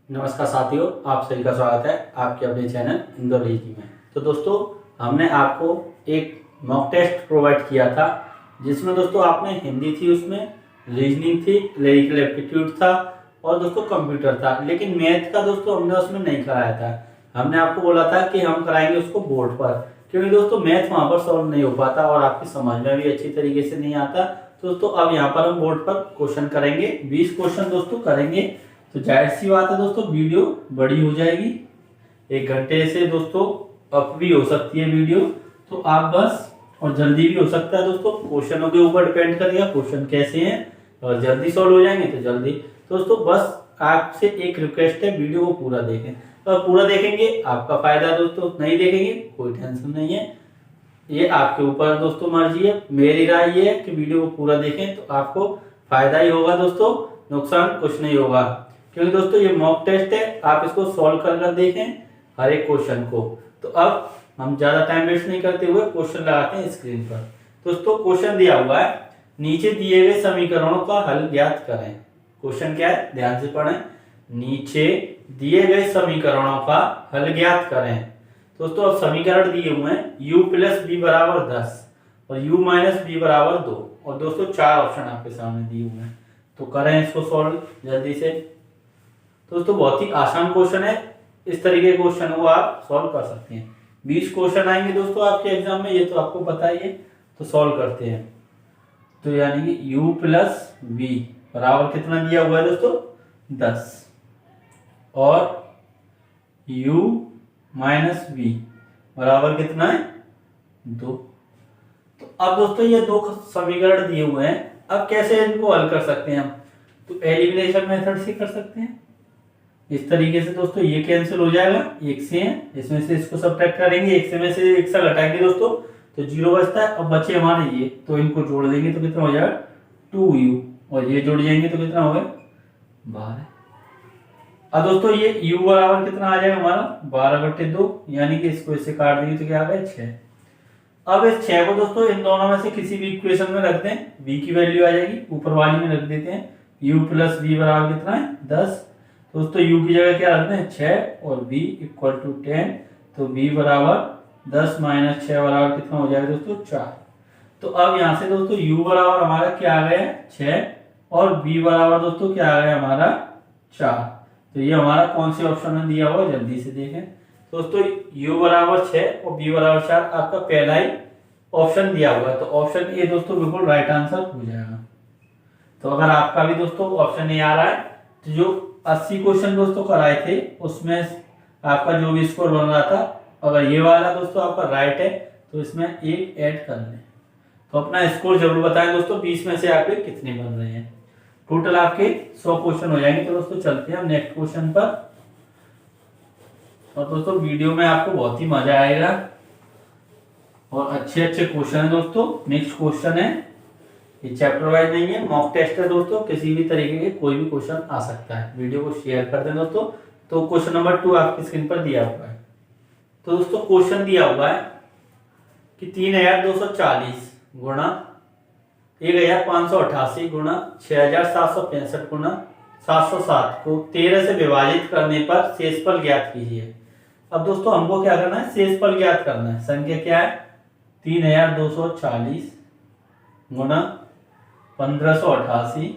नमस्कार साथियों, आप सभी का स्वागत है आपके अपने चैनल इंदौरेजी में। तो दोस्तों, हमने आपको एक मॉक टेस्ट प्रोवाइड किया था जिसमें दोस्तों आपने हिंदी थी, उसमें रीजनिंग थी, लॉजिकल एप्टीट्यूड था और दोस्तों कंप्यूटर था। लेकिन मैथ का दोस्तों हमने उसमें नहीं कराया था। हमने आपको बोला था कि हम कराएंगे उसको बोर्ड पर, क्योंकि दोस्तों मैथ वहाँ पर सॉल्व नहीं हो पाता और आपकी समझ में भी अच्छी तरीके से नहीं आता। तो दोस्तों अब यहाँ पर हम बोर्ड पर क्वेश्चन करेंगे, 20 क्वेश्चन दोस्तों करेंगे। तो जाहिर सी बात है दोस्तों, वीडियो बड़ी हो जाएगी, 1 घंटे से दोस्तों अप भी हो सकती है वीडियो। तो आप बस, और जल्दी भी हो सकता है दोस्तों, क्वेश्चनों के ऊपर डिपेंड करेगा क्वेश्चन कैसे हैं, और जल्दी सॉल्व हो जाएंगे तो जल्दी। तो दोस्तों बस आपसे एक रिक्वेस्ट है, वीडियो को पूरा देखें। तो पूरा देखेंगे आपका फायदा दोस्तों, नहीं देखेंगे कोई टेंशन नहीं है, ये आपके ऊपर दोस्तों मर्जी है। मेरी राय ये है कि वीडियो को पूरा देखें तो आपको फायदा ही होगा दोस्तों, नुकसान कुछ नहीं होगा। क्योंकि दोस्तों ये मॉक टेस्ट है, आप इसको सॉल्व कर कर देखें हर एक क्वेश्चन को। तो अब हम ज्यादा टाइम वेस्ट नहीं करते हुए क्वेश्चन लगाते हैं स्क्रीन पर। दोस्तों क्वेश्चन दिया हुआ है, नीचे दिए गए समीकरणों का हल ज्ञात करें। क्वेश्चन क्या है, ध्यान से पढ़ें। नीचे दिए गए समीकरणों का हल ज्ञात करें। दोस्तों अब समीकरण दिए हुए हैं, u प्लस बी बराबर 10 और u माइनस बी बराबर 2, और दोस्तों 4 ऑप्शन आपके सामने दिए हुए हैं। तो करें इसको सॉल्व जल्दी से। दोस्तों बहुत ही आसान क्वेश्चन है, इस तरीके के क्वेश्चन को आप सॉल्व कर सकते हैं। 20 क्वेश्चन आएंगे दोस्तों आपके एग्जाम में, ये तो आपको पता ही है। तो सॉल्व करते हैं। तो यानी कि u प्लस बी बराबर कितना दिया हुआ है दोस्तों, 10, और u माइनस बी बराबर कितना है, 2। तो अब दोस्तों ये दो समीकरण दिए हुए हैं, अब कैसे इनको हल कर सकते हैं हम? तो एलिमिनेशन मेथड से कर सकते हैं। इस तरीके से दोस्तों ये कैंसिल हो जाएगा, एक से है, इसमें से इसको सब्ट्रैक्ट करेंगे, एक से में से एक से घटाएंगे दोस्तों तो 0 बचता है। अब बचे हमारे ये, तो इनको जोड़ देंगे तो कितना हो जाएगा, 2u, और ये जोड़ जाएंगे तो कितना होगा, 12। अब दोस्तों ये u बराबर कितना आ जाएगा हमारा, 12/2, यानी कि इसको इससे काट देंगे तो क्या आ गया, 6। अब इस 6 को दोस्तों इन दोनों में से किसी भी इक्वेशन में रख दें, b की वैल्यू आ जाएगी, ऊपर वाली में रख देते हैं। u प्लस बी बराबर कितना है, 10। दोस्तों u की जगह क्या रखते हैं, 6, और b इक्वल टू 10। तो b बराबर 10 माइनस 6 बराबर कितना हो जाएगा दोस्तों, 4। तो अब यहाँ से दोस्तों u बराबर हमारा क्या आ गया, 6, और b बराबर दोस्तों क्या आ गया हमारा, 4। तो ये हमारा कौन से ऑप्शन में दिया हुआ, जल्दी से देखें। दोस्तों u बराबर 6 और b बराबर 4 आपका पहला ही ऑप्शन दिया हुआ है, तो ऑप्शन ए दोस्तों बिल्कुल राइट आंसर हो जाएगा। तो अगर आपका भी दोस्तों ऑप्शन ए आ रहा है, तो जो 80 क्वेश्चन दोस्तों कराए थे उसमें आपका जो भी स्कोर बन रहा था, अगर ये वाला दोस्तों आपका राइट है तो इसमें एक ऐड कर लें। तो अपना स्कोर जरूर बताएं दोस्तों, 20 में से आपके कितने बन रहे हैं। टोटल आपके 100 क्वेश्चन हो जाएंगे। तो दोस्तों चलते हैं हम नेक्स्ट क्वेश्चन पर। और दोस्तों वीडियो में आपको बहुत ही मजा आएगा और अच्छे अच्छे क्वेश्चन है दोस्तों। नेक्स्ट क्वेश्चन है, ये चैप्टर वाइज नहीं है, मॉक टेस्ट है दोस्तों, किसी भी तरीके के कोई भी क्वेश्चन आ सकता है। वीडियो को शेयर कर दें दोस्तों। तो क्वेश्चन नंबर 2 आपकी स्क्रीन पर दिया हुआ है। तो दोस्तों क्वेश्चन दिया हुआ है कि 3240 गुणा 1588 गुणा 6765 गुणा 707 को 13 से विभाजित करने पर शेषफल ज्ञात कीजिए। अब दोस्तों हमको क्या करना है, शेषफल ज्ञात करना है। संख्या क्या है, 3240 गुणा 1588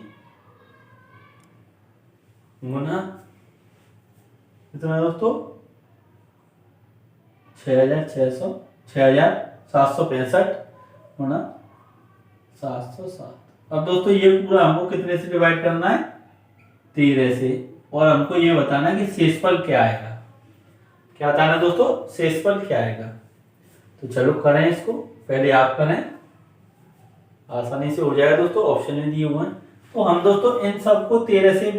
गुणा कितना दोस्तों, 6765 गुणा 707। अब दोस्तों ये पूरा हमको कितने से डिवाइड करना है, 13 से, और हमको ये बताना है कि शेषफल क्या आएगा। क्या बताना है दोस्तों, शेषफल क्या आएगा। तो चलो करें इसको, पहले आप करें, आसानी से हो जाएगा दोस्तों, ऑप्शन में दिए हुए हैं। तो हम दोस्तों इन सबको 13 से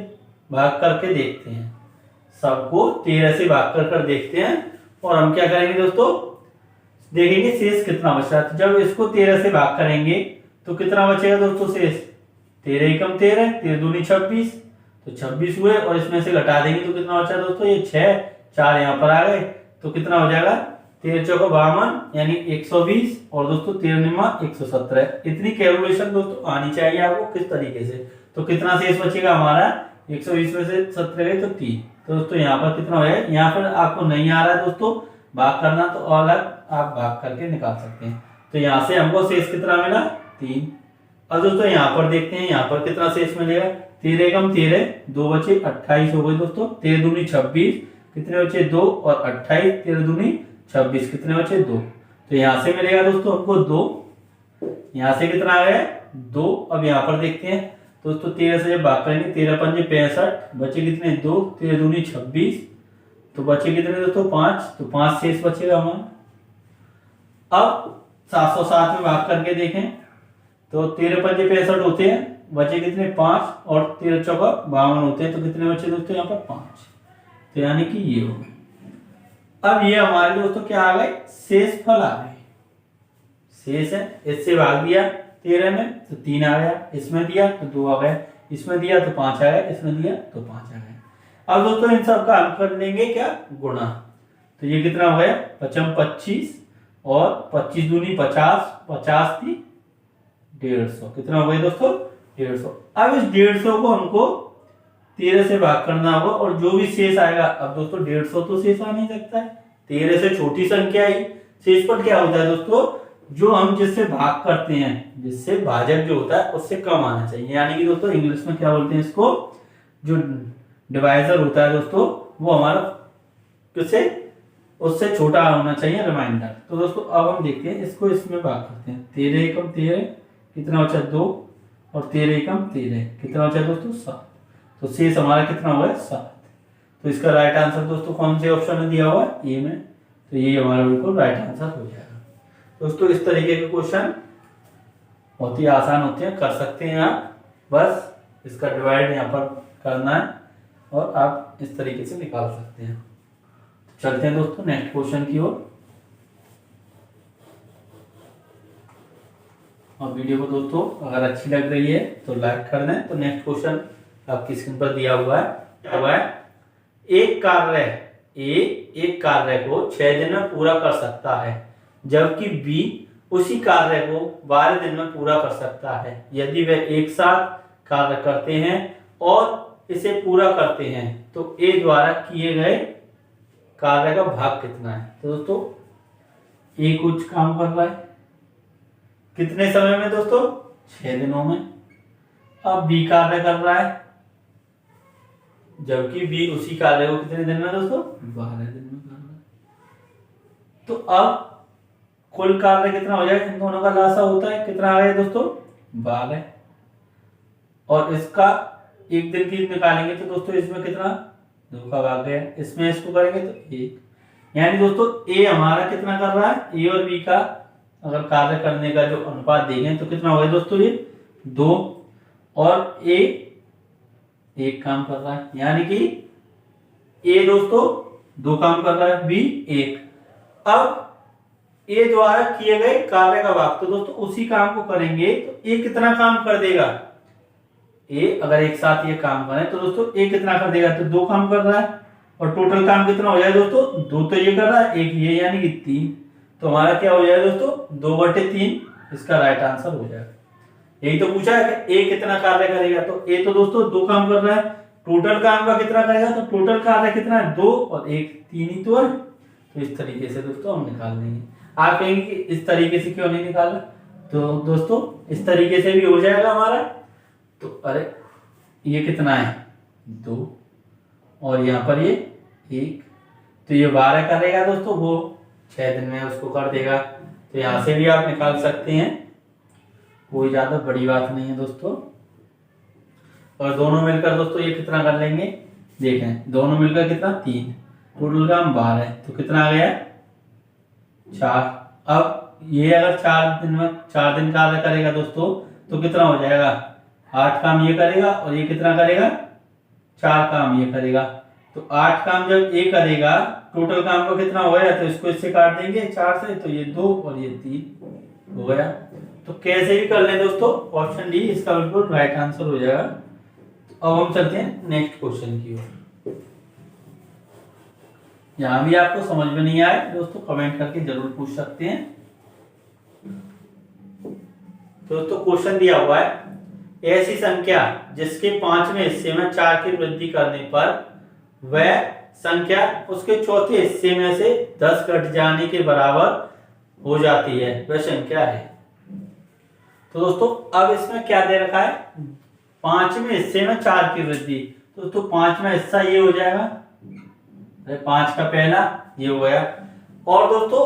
भाग करके देखते हैं, सबको 13 से भाग कर देखते हैं, और हम क्या करेंगे दोस्तों, देखेंगे शेष कितना बच रहा है। जब इसको 13 से भाग करेंगे तो कितना बचेगा दोस्तों शेष, 13 एकम 13, 13 दूनी 26, तो 26 हुए, और इसमें से घटा देंगे तो कितना बचा दोस्तों, ये 6, 4 यहाँ पर आ गए, तो कितना हो जाएगा, 13 चौका 52 यानी 120, और दोस्तों 13 निमा 117। इतनी कैलकुलेशन दोस्तों आनी चाहिए आपको किस तरीके से। तो कितना शेष बचेगा हमारा, 120 में से 17 गए तो 3। तो दोस्तों यहाँ पर कितना हो जाएगा, यहाँ पर आपको नहीं आ रहा है दोस्तों भाग करना तो अलग आप भाग करके निकाल सकते हैं। तो यहाँ से हमको शेष कितना मिला 3। अब दोस्तों यहाँ पर देखते हैं यहाँ पर कितना शेष मिलेगा, 13 कम 13, 2 बचे 28 हो गए दोस्तों, 13 दूनी 26, कितने बचे 2 और 28, 13 दूनी 26, कितने बचे 2। तो यहाँ से मिलेगा दोस्तों हमको 2, यहाँ से कितना आ गया 2। अब यहाँ पर देखते हैं दोस्तों 13 से जब भाग करेंगे 13 पंजे 65, बचे कितने 2, 13 दूनी 26, तो बचे कितने दोस्तों 5, तो 5 शेष बचेगा हमारा। अब 707 में भाग करके देखें तो 13 पंजे 65 होते हैं, बचे कितने 5 और 13 चौका 52 होते हैं, तो कितने बचे दोस्तों यहाँ पर 5। तो यानी कि ये हो गए। अब ये हमारे दोस्तों क्या आ गए, शेष फल आ गए। शेष है, इससे भाग दिया 13 में तो 3 आ गया, इसमें दिया तो 2 आ गया, इसमें दिया तो 5 आ गया, इसमें दिया तो 5 आ गया। अब दोस्तों इन सब का हम कर लेंगे क्या गुणा। तो ये कितना हो गया 55 25 और 25 दूनी 50, 50 थी 150, कितना हो गया दोस्तों 150। अब इस 150 को हमको 13 से भाग करना होगा और जो भी शेष आएगा, अब दोस्तों 150 तो शेष आ नहीं सकता है, 13 से छोटी संख्या ही शेष पर क्या होता है दोस्तों, जो हम जिससे भाग करते हैं, जिससे भाजक जो होता है उससे कम आना चाहिए। यानी कि दोस्तों इंग्लिश में क्या बोलते हैं इसको, जो डिवाइजर होता है दोस्तों वो हमारा किससे उससे छोटा होना चाहिए रिमाइंडर। तो दोस्तों अब हम देखते हैं इसको, इसमें भाग करते हैं 13 एकम 13, कितना बचा 2 और 13 एकम 13, कितना बचा दोस्तों 7। तो शेष हमारा कितना हुआ 7। तो इसका राइट आंसर दोस्तों कौन से ऑप्शन में दिया हुआ है, ए में। तो ये हमारा बिल्कुल राइट आंसर हो जाएगा। दोस्तों इस तरीके के क्वेश्चन बहुत ही आसान होते हैं, कर सकते हैं आप, बस इसका डिवाइड यहाँ पर करना है और आप इस तरीके से निकाल सकते हैं। तो चलते हैं दोस्तों नेक्स्ट क्वेश्चन की ओर। और वीडियो को दोस्तों अगर अच्छी लग रही है तो लाइक कर दें। तो नेक्स्ट क्वेश्चन आपकी स्क्रीन पर दिया हुआ है, एक कार्य ए एक कार्य को 6 दिन में पूरा कर सकता है, जबकि बी उसी कार्य को 12 दिन में पूरा कर सकता है। यदि वे एक साथ कार्य करते हैं और इसे पूरा करते हैं तो ए द्वारा किए गए कार्य का भाग कितना है। तो दोस्तों ए कुछ काम कर रहा है कितने समय में दोस्तों 6 दिनों में। अब बी कार्य कर रहा है, जबकि बी उसी कार्य को कितने दिन में दोस्तों 12 दिन में कर रहा है। तो अब कुल कार्य कितना हो जाएगा, इन दोनों का लासा होता है, कितना आ गया दोस्तों 12। और इसका एक दिन की निकालेंगे तो दोस्तों इसमें कितना 2 का भाग गया, इसमें इसको करेंगे तो 1। यानी दोस्तों ए हमारा कितना कर रहा है, ए और बी का अगर कार्य करने का जो अनुपात देंगे तो कितना होगा दोस्तों ये 2, और ए एक काम कर रहा है, यानी कि ए दोस्तों 2 काम कर रहा है, बी 1। अब ए द्वारा किए गए कार्य का भाग, तो दोस्तों उसी काम को करेंगे तो ए कितना काम कर देगा, ए अगर एक साथ ये काम करें तो दोस्तों ए कितना कर देगा, तो 2 काम कर रहा है, और टोटल काम कितना हो जाए दोस्तों 2 तो ये कर रहा है, 1 ये, यानी कि 3। तो हमारा क्या हो जाएगा दोस्तों 2/3, इसका राइट आंसर हो जाएगा। यही तो पूछा है कि ए कितना कार्य करेगा, तो ए तो दोस्तों 2 काम कर रहा है, टोटल काम का कितना करेगा, तो टोटल कार्य कितना है 2 और 1 3 ही तो है। तो इस तरीके से दोस्तों हम निकाल देंगे। आप कहेंगे कि इस तरीके से क्यों नहीं निकाला, तो दोस्तों इस तरीके से भी हो जाएगा हमारा। तो अरे ये कितना है 2 और यहाँ पर ये 1, तो ये 12 करेगा दोस्तों, वो 6 दिन में उसको कर देगा। तो यहाँ से भी आप निकाल सकते हैं, कोई ज्यादा बड़ी बात नहीं है दोस्तों। और दोनों मिलकर दोस्तों ये कितना कर लेंगे, देखें दोनों मिलकर कितना 3, टोटल काम 12, तो कितना आ गया 4। अब ये अगर 4 दिन में 4 दिन कार्य करेगा दोस्तों तो कितना हो जाएगा 8 काम ये करेगा, और ये कितना करेगा 4 काम ये करेगा। तो 8 काम जब ये करेगा टोटल काम का कितना हो गया, तो इसको इससे काट देंगे 4 से, तो ये 2 और ये 3 हो गया। तो कैसे भी कर लें दोस्तों, ऑप्शन डी इसका बिल्कुल राइट आंसर हो जाएगा। तो अब हम चलते हैं नेक्स्ट क्वेश्चन की ओर। यहां भी आपको समझ में नहीं आए दोस्तों कमेंट करके जरूर पूछ सकते हैं। दोस्तों क्वेश्चन दिया हुआ है ऐसी संख्या जिसके 5वें हिस्से में 4 की वृद्धि करने पर वह संख्या उसके चौथे हिस्से में से 10 घट जाने के बराबर हो जाती है, वह संख्या है। तो दोस्तों अब इसमें क्या दे रखा है, 5वें हिस्से में 4 की वृद्धि। तो दोस्तों 5वां हिस्सा ये हो जाएगा, 5 का पहला ये हो गया। और दोस्तों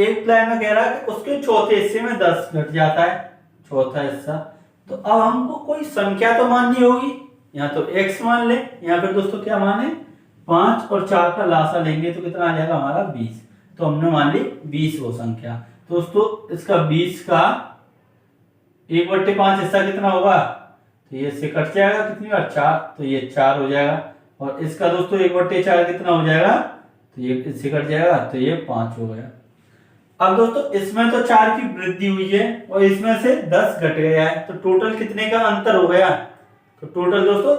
एक लाइन में कह रहा है कि उसके चौथे हिस्से में 10 घट जाता है, चौथा हिस्सा। तो अब हमको कोई संख्या तो माननी होगी, या तो x मान ले या फिर दोस्तों क्या माने 5 और 4 का लासा लेंगे तो कितना आ जाएगा हमारा 20। तो हमने मान ली 20 वो संख्या। तो दोस्तों इसका 20 का 1/5 हिस्सा कितना होगा, तो ये से कट जाएगा कितनी बार 4, तो ये 4 हो जाएगा। और इसका दोस्तों 1/4 कितना हो जाएगा, तो ये इससे कट जाएगा, तो ये 5 हो गया। अब दोस्तों इसमें तो 4 की वृद्धि हुई है और इसमें से 10 घट गया है, तो टोटल कितने का अंतर हो गया, तो टोटल दोस्तों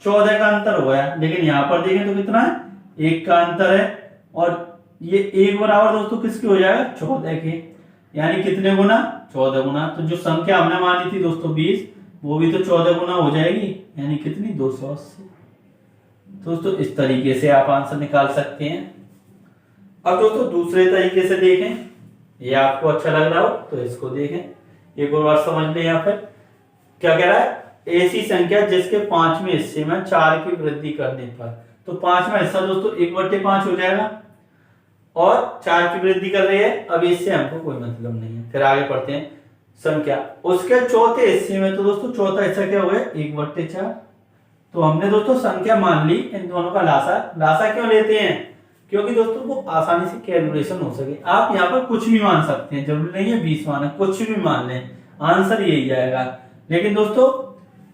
14 का अंतर हो गया। लेकिन यहाँ पर देखें तो कितना है, 1 का अंतर है। और ये 1 बराबर दोस्तों किसके हो जाएगा 14 के, यानी कितने गुना 14 गुना। तो जो संख्या हमने मानी थी दोस्तों 20, वो भी तो 14 गुना हो जाएगी, यानी कितनी 280। दोस्तों इस तरीके से आप आंसर निकाल सकते हैं। अब दोस्तों दूसरे तरीके से देखें, ये आपको अच्छा लग रहा हो तो इसको देखें, एक और बार समझ लें। यहाँ पर क्या कह रहा है, ऐसी संख्या जिसके 5वें हिस्से में 4 की वृद्धि करने पर, तो 5वां हिस्सा दोस्तों 1/5 हो जाएगा और 4 की वृद्धि कर रही है। अब इससे हमको कोई मतलब नहीं है। फिर आगे पढ़ते हैं संख्या उसके चौथे हिस्से में, तो दोस्तों चौथा हिस्सा क्या हो गया 1/4। तो हमने दोस्तों संख्या मान ली, इन दोनों का लासा क्यों लेते हैं, क्योंकि दोस्तों वो आसानी से कैलकुलेशन हो सके। आप यहाँ पर कुछ भी मान सकते हैं, जरूरी नहीं है 20 माना, कुछ भी मान लें, आंसर यही जाएगा। लेकिन दोस्तों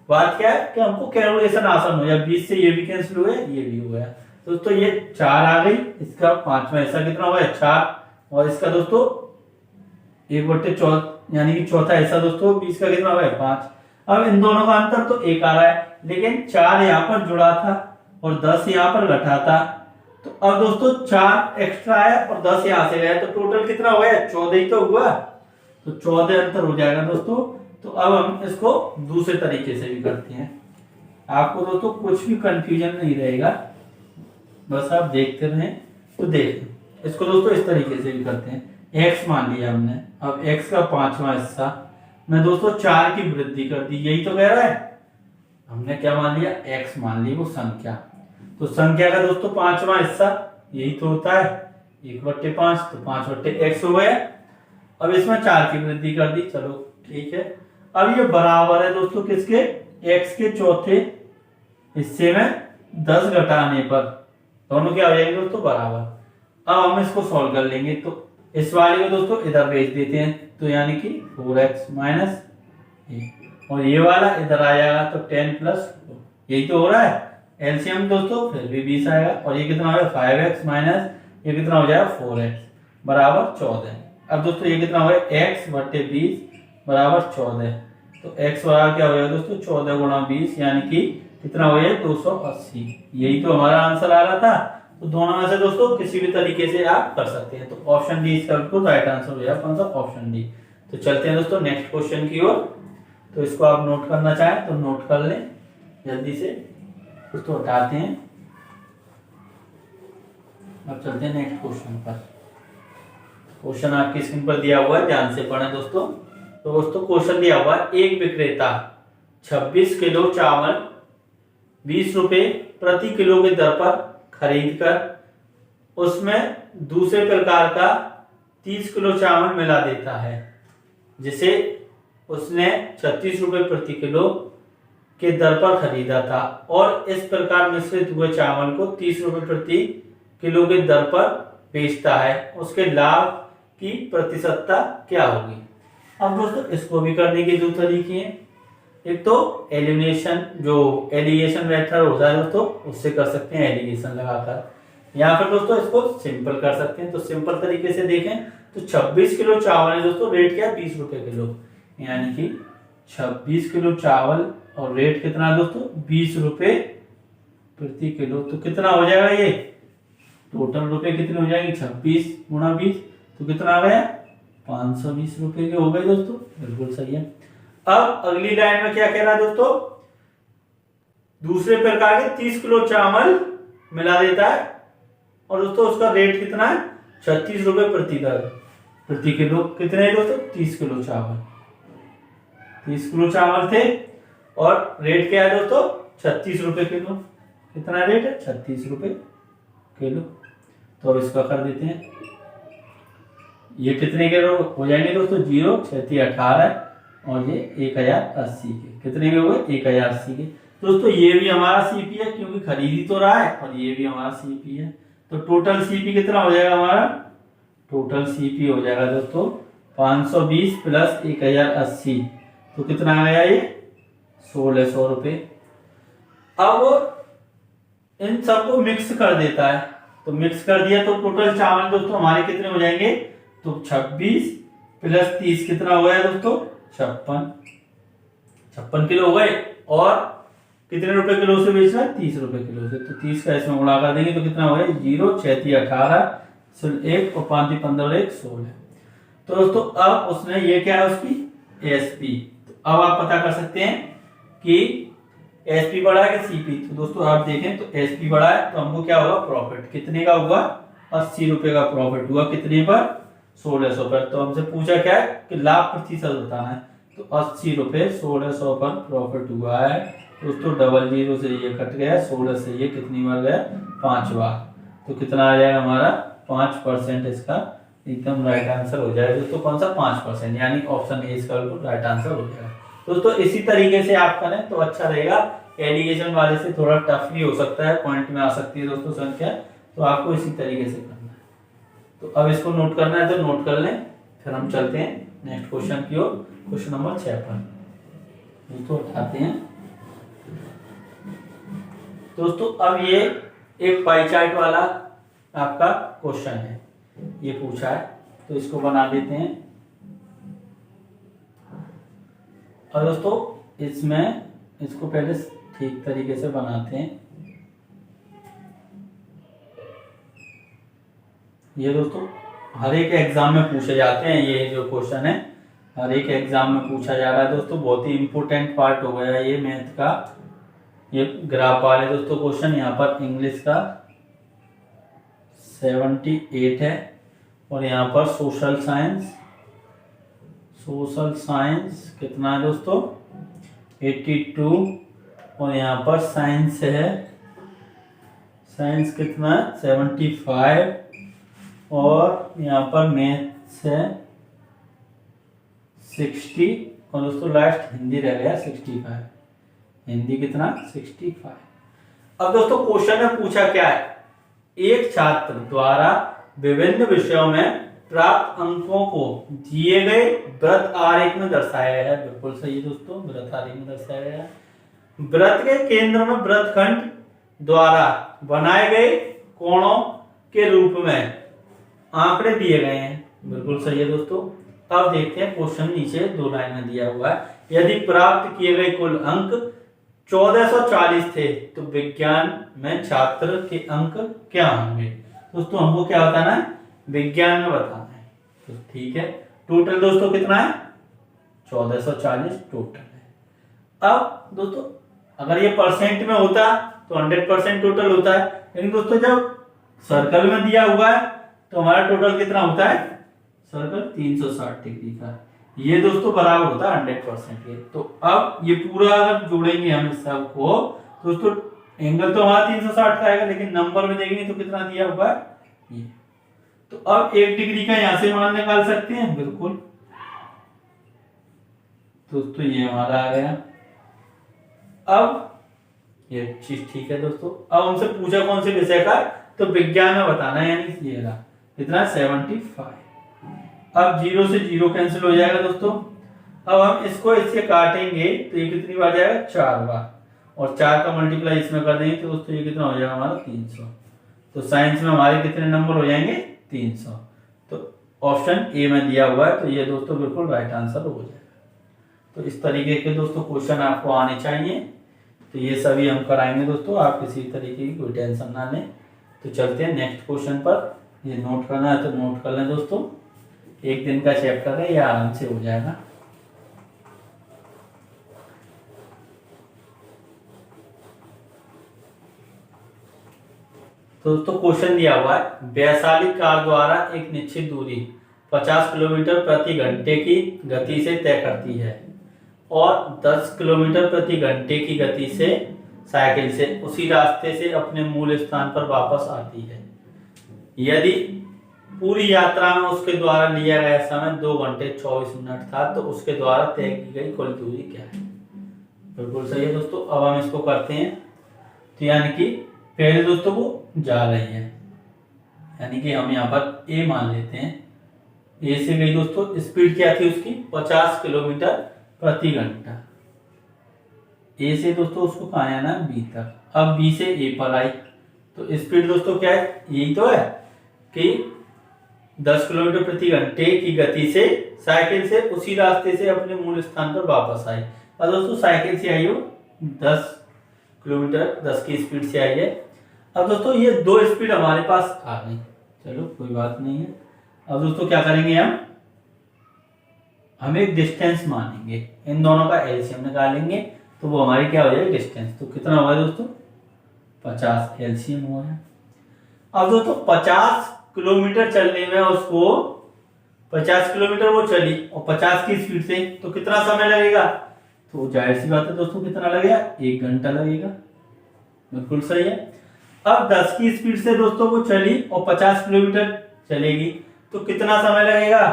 बात क्या है कि हमको कैलकुलेशन आसान हो जाए। 20 से ये भी कैंसिल हो गया, ये भी हो गया। दोस्तों ये 4 आ गई, इसका 5वां हिस्सा कितना हो गया 4, और इसका दोस्तों 1/4 यानी कि चौथा हिस्सा दोस्तों 20 का कितना हो गया 5। अब इन दोनों का अंतर तो 1 आ रहा है, लेकिन 4 यहाँ पर जुड़ा था और 10 यहाँ पर घटा था। तो अब दोस्तों 4 एक्स्ट्रा आया और 10 यहाँ से गया, तो टोटल कितना हो गया 14 ही तो हुआ। तो 14 अंतर हो जाएगा दोस्तों। तो अब हम इसको दूसरे तरीके से भी करते हैं, आपको दोस्तों कुछ भी कंफ्यूजन नहीं रहेगा, बस आप देखते रहें। तो देखें इसको दोस्तों इस तरीके से भी करते हैं। x मान लिया हमने, अब x का 5वां हिस्सा में दोस्तों 4 की वृद्धि कर दी, यही तो कह रहा है। हमने क्या मान लिया x मान ली वो संख्या। तो संख्या का दोस्तों 5वां हिस्सा यही तो होता है 1/5, तो 5/x हो गया। अब इसमें 4 की वृद्धि कर दी, चलो ठीक है। अब ये बराबर है दोस्तों किसके, x के चौथे हिस्से में 10 घटाने पर, दोनों क्या हो जाएंगे दोस्तों बराबर। अब हम इसको सॉल्व कर लेंगे, तो इस वाले को दोस्तों इधर भेज देते हैं, तो यानी कि 4x माइनस, और ये वाला इधर आ जाएगा तो 10 प्लस, यही तो हो रहा है। एलसीएम दोस्तों फिर भी 20 आएगा, और ये कितना हो गया 5x माइनस ये कितना हो जाएगा 4x बराबर 14। अब दोस्तों ये कितना हो गया x/20 बराबर 14। तो x बराबर क्या हो गया दोस्तों 14 गुणा 20, यानी कि कितना हो गया 280। यही तो हमारा आंसर आ रहा था। तो दोनों में से दोस्तों किसी भी तरीके से आप कर सकते हैं। तो ऑप्शन डी इसका बिल्कुल राइट आंसर हो जाएगा, कौन सा ऑप्शन डी। तो चलते हैं दोस्तों नेक्स्ट क्वेश्चन की ओर। तो इसको आप नोट करना चाहें तो नोट कर लें जल्दी से, इसको हटाते हैं। अब चलते हैं नेक्स्ट क्वेश्चन पर। क्वेश्चन आपकी स्क्रीन पर दिया हुआ है, ध्यान से पढ़ें दोस्तों। तो दोस्तों क्वेश्चन दिया हुआ है, एक विक्रेता 26 किलो चावल 20 रुपए प्रति किलो की दर पर खरीद कर उसमें दूसरे प्रकार का 30 किलो चावल मिला देता है, जिसे उसने 36 रुपए प्रति किलो के दर पर खरीदा था, और इस प्रकार मिश्रित हुए चावल को 30 रुपए प्रति किलो के दर पर बेचता है, उसके लाभ की प्रतिशतता क्या होगी। अब दोस्तों इसको भी करने के दो तरीके हैं। एक तो एलिमिनेशन, जो एलिगेशन मेथड होता है दोस्तों, उससे कर सकते हैं एलिगेशन लगाकर, या फिर दोस्तों इसको सिंपल कर सकते हैं। तो सिंपल तरीके से देखें तो 26 किलो चावल है दोस्तों, रेट क्या है 20 रुपए किलो, यानी कि 26 किलो चावल और रेट कितना है दोस्तों 20 रुपए प्रति किलो। तो कितना हो जाएगा, ये टोटल रुपए कितने हो जाएंगे 26 गुणा 20, तो कितना आ गया 520 रुपए के हो गए दोस्तों, बिल्कुल सही है। अब अगली लाइन में क्या कह रहा है दोस्तों, दूसरे प्रकार के 30 किलो चावल मिला देता है और दोस्तों उसका रेट कितना है, 36 रुपए प्रति किलो। कितने है दोस्तों, 30 किलो चावल, 30 किलो चावल थे और रेट क्या है दोस्तों, 36 रुपए किलो। कितना रेट है, 36 रुपए किलो। तो अब इसका कर देते हैं, ये कितने किलो हो जाएंगे दोस्तों, 0 6 18 और ये 1080 के। कितने के हो गए, 1080 के। दोस्तों ये भी हमारा सीपी है क्योंकि खरीदी तो रहा है और ये भी हमारा सीपी है। तो टोटल सीपी कितना हो जाएगा हमारा, टोटल सीपी हो जाएगा दोस्तों 520 प्लस 1080, तो कितना आ गया ये, 1600 रुपये। अब इन सबको मिक्स कर देता है, तो मिक्स कर दिया तो टोटल चावल दोस्तों हमारे कितने हो जाएंगे, तो 26 प्लस 30 कितना हो गया दोस्तों, 56 किलो हो गए। और कितने रुपए किलो से बेच रहा है, 30 रुपए किलो से। तो 30 का इसमें गुणा कर देंगे तो कितना हो गया, 0 6 18 1 और 5 15 और 1 16। तो दोस्तों अब उसने ये क्या है उसकी एसपी। तो अब आप पता कर सकते हैं कि एसपी बढ़ा है कि सीपी। तो दोस्तों आप देखें तो एसपी बढ़ा है तो हमको क्या होगा, प्रॉफिट कितने का होगा, 80 रुपए का प्रॉफिट हुआ। कितने पर, 1600 पर। तो हमसे पूछा क्या है कि लाभ प्रतिशत बताना है, तो 80 रुपए 1600 पर प्रॉफिट हुआ है। दोस्तों डबल 0 से ये कट गया, 16 से ये कितनी बार गया, 5 बार। तो कितना आ जाएगा हमारा, 5% इसका एकदम राइट आंसर हो जाएगा दोस्तों। कौन सा, 5%, यानी ऑप्शन ए इसका राइट आंसर हो जाएगा। दोस्तों इसी तरीके से आप करें तो अच्छा रहेगा। एलिगेशन वाले से थोड़ा टफ भी हो सकता है, पॉइंट में आ सकती है दोस्तों संख्या, तो आपको इसी तरीके से करना है। तो अब इसको नोट करना है तो नोट कर लें, फिर हम चलते हैं नेक्स्ट क्वेश्चन की ओर, क्वेश्चन नंबर 6 पर। दोस्तों उठाते हैं दोस्तों, अब ये एक पाई चार्ट वाला आपका क्वेश्चन है, ये पूछा है तो इसको बना देते हैं। और दोस्तों इसमें इसको पहले ठीक तरीके से बनाते हैं। ये दोस्तों हर एक एग्जाम में पूछे जाते हैं, ये जो क्वेश्चन है हर एक एग्जाम में पूछा जा रहा है दोस्तों। बहुत ही इंपॉर्टेंट पार्ट हो गया ये मैथ का, ये ग्राफ वाले दोस्तों क्वेश्चन। यहाँ पर इंग्लिश का 78 है और यहाँ पर सोशल साइंस कितना है दोस्तों, 82 और यहाँ पर साइंस है, साइंस कितना है, 75 और यहाँ पर मैथ्स है 60 और दोस्तों लास्ट हिंदी रह गया 65। हिंदी कितना, 65। अब दोस्तों क्वेश्चन में पूछा क्या है, एक छात्र द्वारा विभिन्न विषयों में प्राप्त अंकों को दिए गए वृत्त आरेख में दर्शाया गया है। बिल्कुल सही है दोस्तों, वृत्त आरेख में दर्शाया गया है। वृत्त के केंद्र में वृत्तखंड द्वारा बनाए गए कोणों के रूप में आंकड़े दिए गए हैं। बिल्कुल सही है दोस्तों। अब देखते हैं क्वेश्चन, नीचे 2 लाइन में दिया हुआ है, यदि प्राप्त किए गए कुल अंक 1440 थे तो विज्ञान में छात्र के अंक क्या होंगे। दोस्तों हमको क्या बताना है, विज्ञान में बताना है। तो ठीक है, टोटल दोस्तों कितना है, 1440 टोटल है। अब दोस्तों अगर ये परसेंट में होता तो 100% टोटल होता है, लेकिन दोस्तों जब सर्कल में दिया हुआ है तो हमारा टोटल कितना होता है, सर्कल 360 डिग्री का, ये दोस्तों बराबर होता है 100% के। तो अब ये पूरा अगर जोड़ेंगे हम इस सब को, दोस्तों एंगल तो हमारा 360 का आएगा, लेकिन नंबर में देखेंगे तो कितना दिया हुआ है ये। तो अब 1 डिग्री का यहां से मान निकाल सकते हैं, बिल्कुल दोस्तों ये हमारा आ गया। अब ये चीज ठीक है दोस्तों। अब हमसे पूछा कौन से विषय का, तो विज्ञान में बताना है, यानी ये रहा कितना 75। अब 0 से 0 कैंसिल हो जाएगा दोस्तों। अब हम इसको इससे काटेंगे तो ये कितनी बार जाएगा, 4 बार, और 4 का मल्टीप्लाई इसमें कर देंगे तो दोस्तों ये कितना हो जाएगा हमारा 300। तो साइंस में हमारे कितने नंबर हो जाएंगे, 300। तो ऑप्शन ए में दिया हुआ है, तो ये दोस्तों बिल्कुल राइट आंसर हो जाएगा। तो इस तरीके के दोस्तों क्वेश्चन आपको आने चाहिए, तो ये सभी हम कराएंगे दोस्तों, आप किसी तरीके की कोई टेंशन ना लें। तो चलते हैं नेक्स्ट क्वेश्चन पर। ये नोट करना है तो नोट कर लें दोस्तों, 1 दिन का चैप्टर है, ये आराम से हो जाएगा। तो दोस्तों क्वेश्चन दिया हुआ है, वैशाली कार द्वारा एक निश्चित दूरी 50 किलोमीटर प्रति घंटे की गति से तय करती है और 10 किलोमीटर प्रति घंटे की गति से साइकिल से उसी रास्ते से अपने मूल स्थान पर वापस आती है। यदि पूरी यात्रा में उसके द्वारा लिया गया समय 2 घंटे 24 मिनट था तो उसके द्वारा तय की गई कुल दूरी क्या है? बिल्कुल सही है दोस्तों। अब हम इसको करते हैं। तो यानी कि पहले दोस्तों वो जा रही है, यानी कि हम यहाँ पर ए मान लेते हैं। ए से गई दोस्तों, स्पीड क्या थी उसकी 50 किलोमीटर प्रति घंटा। ए से दोस्तों उसको कहाँ आना है, बी तक। अब बी से ए पर आई तो स्पीड दोस्तों क्या है, यही तो है कि 10 किलोमीटर प्रति घंटे की गति से साइकिल से उसी रास्ते से अपने मूल स्थान पर वापस आई। और दोस्तों साइकिल से आई हो 10 किलोमीटर 10 की स्पीड से आई है। अब दोस्तों ये दो स्पीड हमारे पास आ गई, चलो कोई बात नहीं है। अब दोस्तों क्या करेंगे, हम एक डिस्टेंस मानेंगे, इन दोनों का एलसीएम निकालेंगे तो वो हमारी क्या हो जाएगी, डिस्टेंस। तो कितना हुआ दोस्तों, 50 एलसीएम हुआ है। अब दोस्तों 50 किलोमीटर चलने में उसको 50 किलोमीटर वो चली और 50 की स्पीड से, तो कितना समय लगेगा, तो जाहिर सी बात है दोस्तों कितना लगेगा, 1 घंटा लगेगा। बिल्कुल सही है। अब 10 की स्पीड से दोस्तों वो चली और 50 किलोमीटर चलेगी तो कितना समय लगेगा,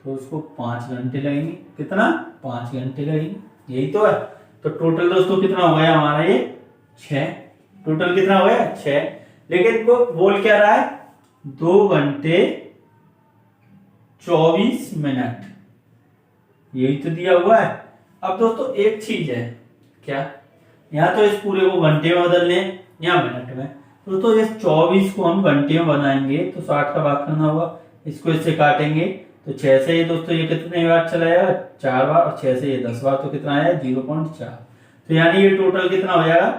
तो उसको 5 घंटे लगेंगे। कितना, 5 घंटे लगेंगे, यही तो है। तो टोटल दोस्तों कितना हो गया हमारा, ये 6। टोटल कितना हो गया, 6। लेकिन वो बोल क्या रहा है, 2 घंटे 24 मिनट, यही तो दिया हुआ है। अब दोस्तों एक चीज है, क्या, यहाँ तो इस पूरे को घंटे में बदल लें या मिनट में। दोस्तों इस 24 को हम घंटे में बनाएंगे तो 60 का भाग करना होगा, इसको इससे काटेंगे तो 6 से ये दोस्तों ये कितने बार चला जाएगा, 4 बार, और 6 से ये 10 बार, तो कितना आया 0.4। तो यानी ये टोटल कितना हो जाएगा,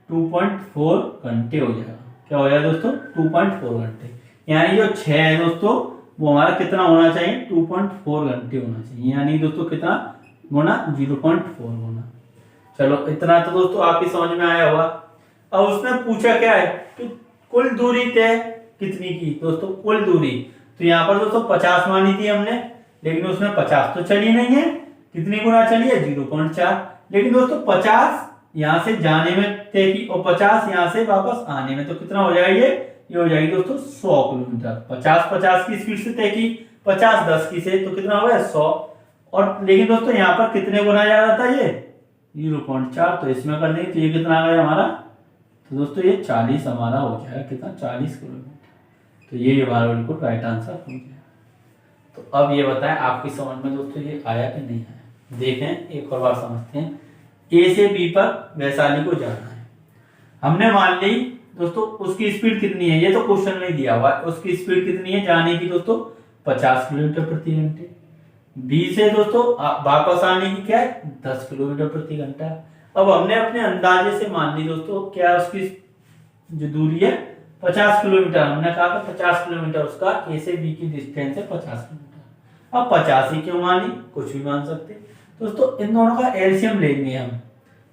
2.4 घंटे हो जाएगा। क्या हो जाएगा दोस्तों, 2.4 घंटे। यानी जो 6 है दोस्तों वो हमारा कितना होना चाहिए, 2.4 घंटे होना चाहिए। यानी दोस्तों कितना गुना, 0.4 गुना। चलो इतना तो दोस्तों आपकी समझ में आया होगा। अब उसने पूछा क्या है कि कुल दूरी तय कितनी की, दोस्तों कुल दूरी। तो यहाँ पर दोस्तों 50 मानी थी हमने, लेकिन उसमें 50 तो चली नहीं है, कितनी गुना चली है, 0.4। लेकिन दोस्तों 50 यहाँ से जाने में तय की और 50 यहाँ से वापस आने में, तो कितना हो जाएगा, ये हो जाएगी दोस्तों 100 किलोमीटर। 50 की स्पीड से तय की, 50 10 की से, तो कितना हो गया 100। और लेकिन दोस्तों यहाँ पर कितने गुना जा रहा था, ये 0.4, तो इसमें कर देंगे तो ये कितना आ गया हमारा, तो दोस्तों ये 40 हमारा हो जाएगा, कितना 40 किलोमीटर। तो ये हमारा बिल्कुल राइट आंसर हो गया। तो अब ये बताएं आपकी समझ में दोस्तों ये आया कि नहीं आया। देखें एक और बार समझते हैं। ए से बी पर वैशाली को जाना है, हमने मान ली दोस्तों उसकी स्पीड कितनी है, ये तो क्वेश्चन में दिया हुआ है। उसकी स्पीड कितनी है जाने की दोस्तों, 50 किलोमीटर प्रति घंटे। बी से दोस्तों वापस आने की क्या है, 10 किलोमीटर प्रति घंटा। अब हमने अपने अंदाजे से मान ली दोस्तों क्या उसकी जो दूरी है 50 किलोमीटर। हमने कहा था 50 किलोमीटर उसका ए से बी की डिस्टेंस है 50 किलोमीटर। अब 50 ही क्यों मानी, कुछ भी मान सकते दोस्तों। इन दोनों का एलसीएम लेंगे हम,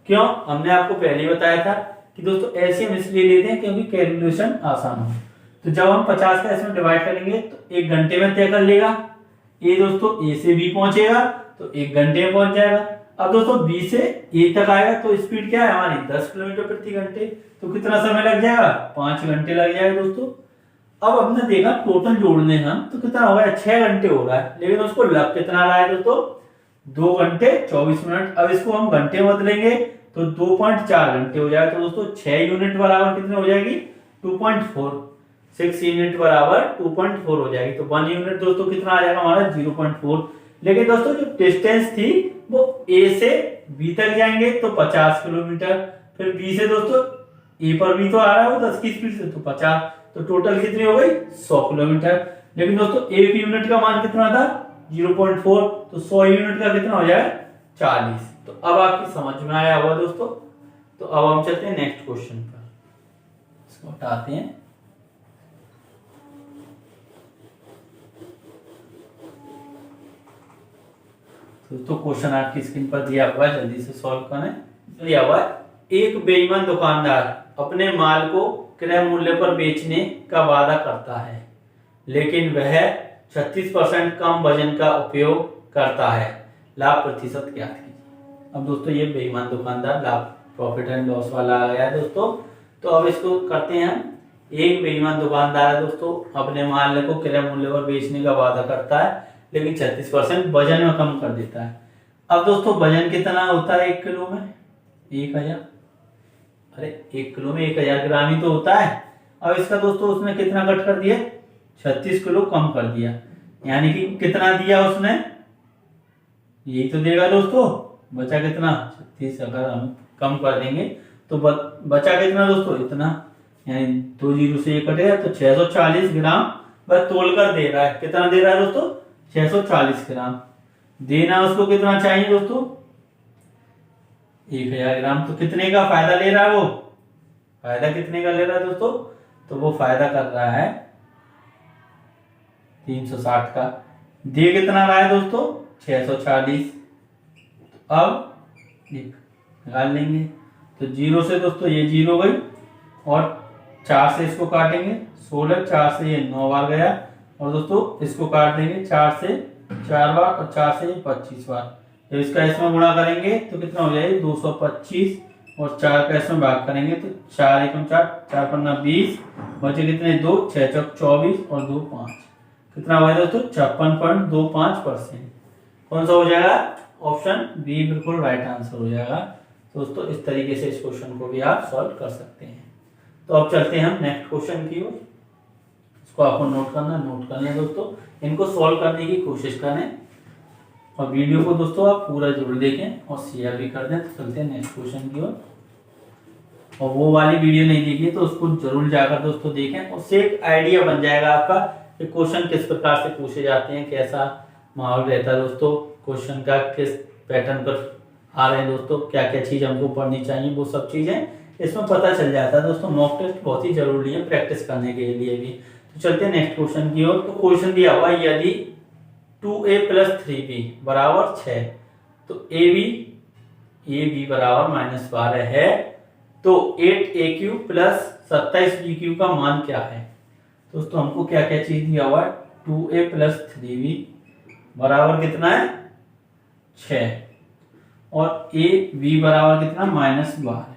क्यों, हमने आपको पहले ही बताया था कि दोस्तों एलसीएम इसलिए लेते हैं क्योंकि कैलकुलेशन आसान हो। तो जब हम 50 का इसमें डिवाइड करेंगे तो 1 घंटे में तय कर लेगा। ए दोस्तों ए से बी पहुंचेगा तो 1 घंटे में पहुंच जाएगा। अब दोस्तों बी से ए तक आएगा तो स्पीड क्या है हमारी 10 किलोमीटर प्रति घंटे, तो कितना समय लग जाएगा, 5 घंटे लग जाएगा दोस्तों। अब हमने देखा टोटल जोड़ने हम तो कितना हो गया, 6 घंटे हो रहा है, लेकिन उसको लग कितना रहा है दोस्तों, 2 घंटे 24 मिनट। अब इसको हम घंटे में बदलेंगे तो 2.4 घंटे हो जाएगा। तो दोस्तों 6 यूनिट बराबर कितने हो जाएगी, 2.4। 6 यूनिट बराबर 2.4 हो जाएगी। तो 1 यूनिट दोस्तों कितना आ जाएगा हमारा, 0.4। लेकिन दोस्तों जो डिस्टेंस थी वो ए से बी तक जाएंगे तो 50 किलोमीटर, फिर बी से दोस्तों ए पर भी तो आ रहा है वो 10 की स्पीड से, तो 50, तो टोटल कितनी हो गई 100 किलोमीटर। लेकिन दोस्तों 1 यूनिट का मान कितना था, 0.4, तो 100 यूनिट का कितना हो जाए 40। तो अब आपकी समझ में आया होगा दोस्तों। तो अब हम चलते हैं नेक्स्ट क्वेश्चन पर, इसको हटाते हैं। तो क्वेश्चन आपकी स्क्रीन पर दिया हुआ है, जल्दी से सॉल्व करें। दिया हुआ है, एक बेईमान दुकानदार अपने माल को क्रय मूल्य पर बेचने का वादा करता है, लेकिन वह 36% कम वजन का उपयोग करता है। लाभ प्रतिशत क्या कीजिए। अब दोस्तों ये बेईमान दुकानदार लाभ प्रॉफिट एंड लॉस वाला आ गया है दोस्तों। तो अब इसको करते हैं हम। एक बेईमान दुकानदार है दोस्तों, अपने माल को क्रय मूल्य पर बेचने का वादा करता है, लेकिन 36% वजन में कम कर देता है। अब दोस्तों वजन कितना होता है 1 किलो में? 1000। अरे 1 किलो में 1000 ग्राम ही तो होता है। अब इसका दोस्तों उसने कितना कट कर दिया? 36 किलो कम कर दिया, यानी कि कितना दिया उसने? यही तो देगा दोस्तों। बचा कितना? 36। अगर हम कम कर देंगे तो बचा कितना दोस्तों? इतना, यानी 2 जीरो से ये कटेगा तो 640 ग्राम बस तोल कर दे रहा है। कितना दे रहा है दोस्तों? 640 ग्राम। देना उसको कितना चाहिए दोस्तों? 1000 ग्राम। तो कितने का फायदा ले रहा है वो? फायदा कितने का ले रहा है दोस्तों? तो वो फायदा कर रहा है 360 का। दे कितना रहा है दोस्तों? 640। अब निकाल लेंगे तो 0 से दोस्तों ये 0 गई, और 4 से इसको काटेंगे 16, 4 से ये 9 बार गया, और दोस्तों इसको काट देंगे 4 से 4 बार, और 4 से 25 बार। तो इसका इसमें गुणा करेंगे तो कितना हो जाएगा? 225, और 4 का इसमें भाग करेंगे तो 4 एकम 4, 4 पन्ना 20, बचे कितने? 2, 6 चौक 24 और 2 5। कितना हुआ दोस्तों? 56.25%। कौन सा हो जाएगा? ऑप्शन बी बिल्कुल राइट आंसर हो जाएगा। दोस्तों इस तरीके से इस क्वेश्चन को भी आप सॉल्व कर सकते हैं। तो अब चलते हैं हम नेक्स्ट क्वेश्चन की ओर। इसको आपको नोट करना है दोस्तों। इनको सॉल्व करने की कोशिश करें, और वीडियो को दोस्तों आप पूरा जरूर देखें और शेयर भी कर दें। तो चलते हैं नेक्स्ट क्वेश्चन की ओर। और वो वाली वीडियो नहीं देखी तो उसको जरूर जाकर दोस्तों देखें, उससे एक आइडिया बन जाएगा आपका कि क्वेश्चन किस प्रकार से पूछे जाते हैं, कैसा माहौल रहता है दोस्तों, क्वेश्चन का किस पैटर्न पर आ रहे हैं दोस्तों, क्या क्या चीज हमको पढ़नी चाहिए, वो सब चीजें इसमें पता चल जाता है दोस्तों। मॉक टेस्ट बहुत ही जरूरी है प्रैक्टिस करने के लिए भी। तो चलते हैं नेक्स्ट क्वेश्चन की ओर। तो क्वेश्चन दिया हुआ यदि 2a + 3b = 6, तो ab बराबर -12 है, तो 8aq + 27bq का मान क्या है? दोस्तों हमको क्या क्या चीज दिया हुआ है? 2a + 3b बराबर कितना है? 6, और ab बराबर कितना? -12 है।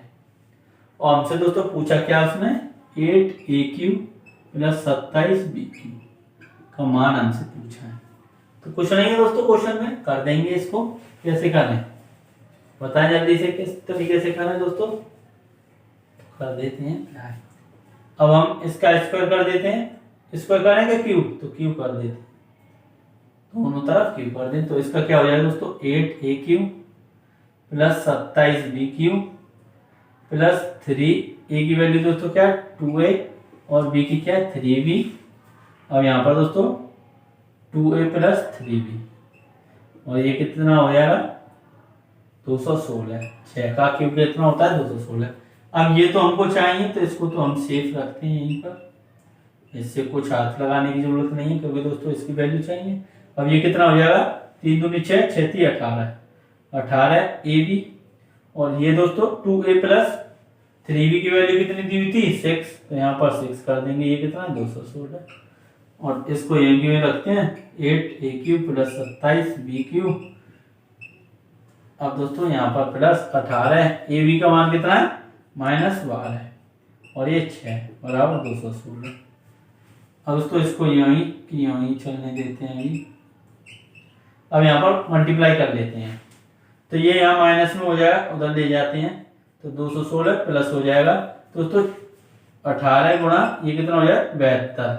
और हमसे दोस्तों पूछा क्या उसने? 8aq + 27bq का मान हमसे पूछा है। तो कुछ नहीं है दोस्तों, क्वेश्चन में कर देंगे। इसको कैसे करें बताएं जल्दी से, किस तरीके से करें दोस्तों? कर देते हैं क्या है। अब हम इसका स्क्वायर कर देते हैं। स्क्वायर करेंगे क्यूब, तो क्यूब कर देते हैं, दोनों तरफ क्यूब कर दें। तो इसका क्या हो जाएगा दोस्तों? 8aq + 27bq + 3a की वैल्यू दोस्तों क्या है? 2a, और b की क्या है? 3b। अब यहाँ पर दोस्तों 2a + 3b, और ये कितना हो जाएगा? 216। 6 का क्यूब कितना होता है? 216। अब ये तो हमको चाहिए, तो इसको तो हम सेफ रखते हैं यहीं पर, इससे कुछ हाथ लगाने की जरूरत नहीं है, क्योंकि दोस्तों इसकी वैल्यू चाहिए। अब ये कितना हो जाएगा? 3 दूनी 6, 6 × 18, 18 ab, और ये दोस्तों 2a + 3b की वैल्यू कितनी दी हुई थी? 6, तो यहाँ पर 6 कर देंगे। ये कितना? 216, और इसको यहीं में रखते हैं 8aq + 27bq। अब दोस्तों यहाँ पर +18, ab का मान कितना है? -12 है, और ये 6 बराबर 216। अब दोस्तों इसको यहीं चलने देते हैं अभी। अब यहाँ पर मल्टीप्लाई कर लेते हैं, तो ये यहाँ माइनस में हो जाएगा, उधर ले जाते हैं तो 216 प्लस हो जाएगा दोस्तों 18 गुणा ये कितना हो जाएगा? 72।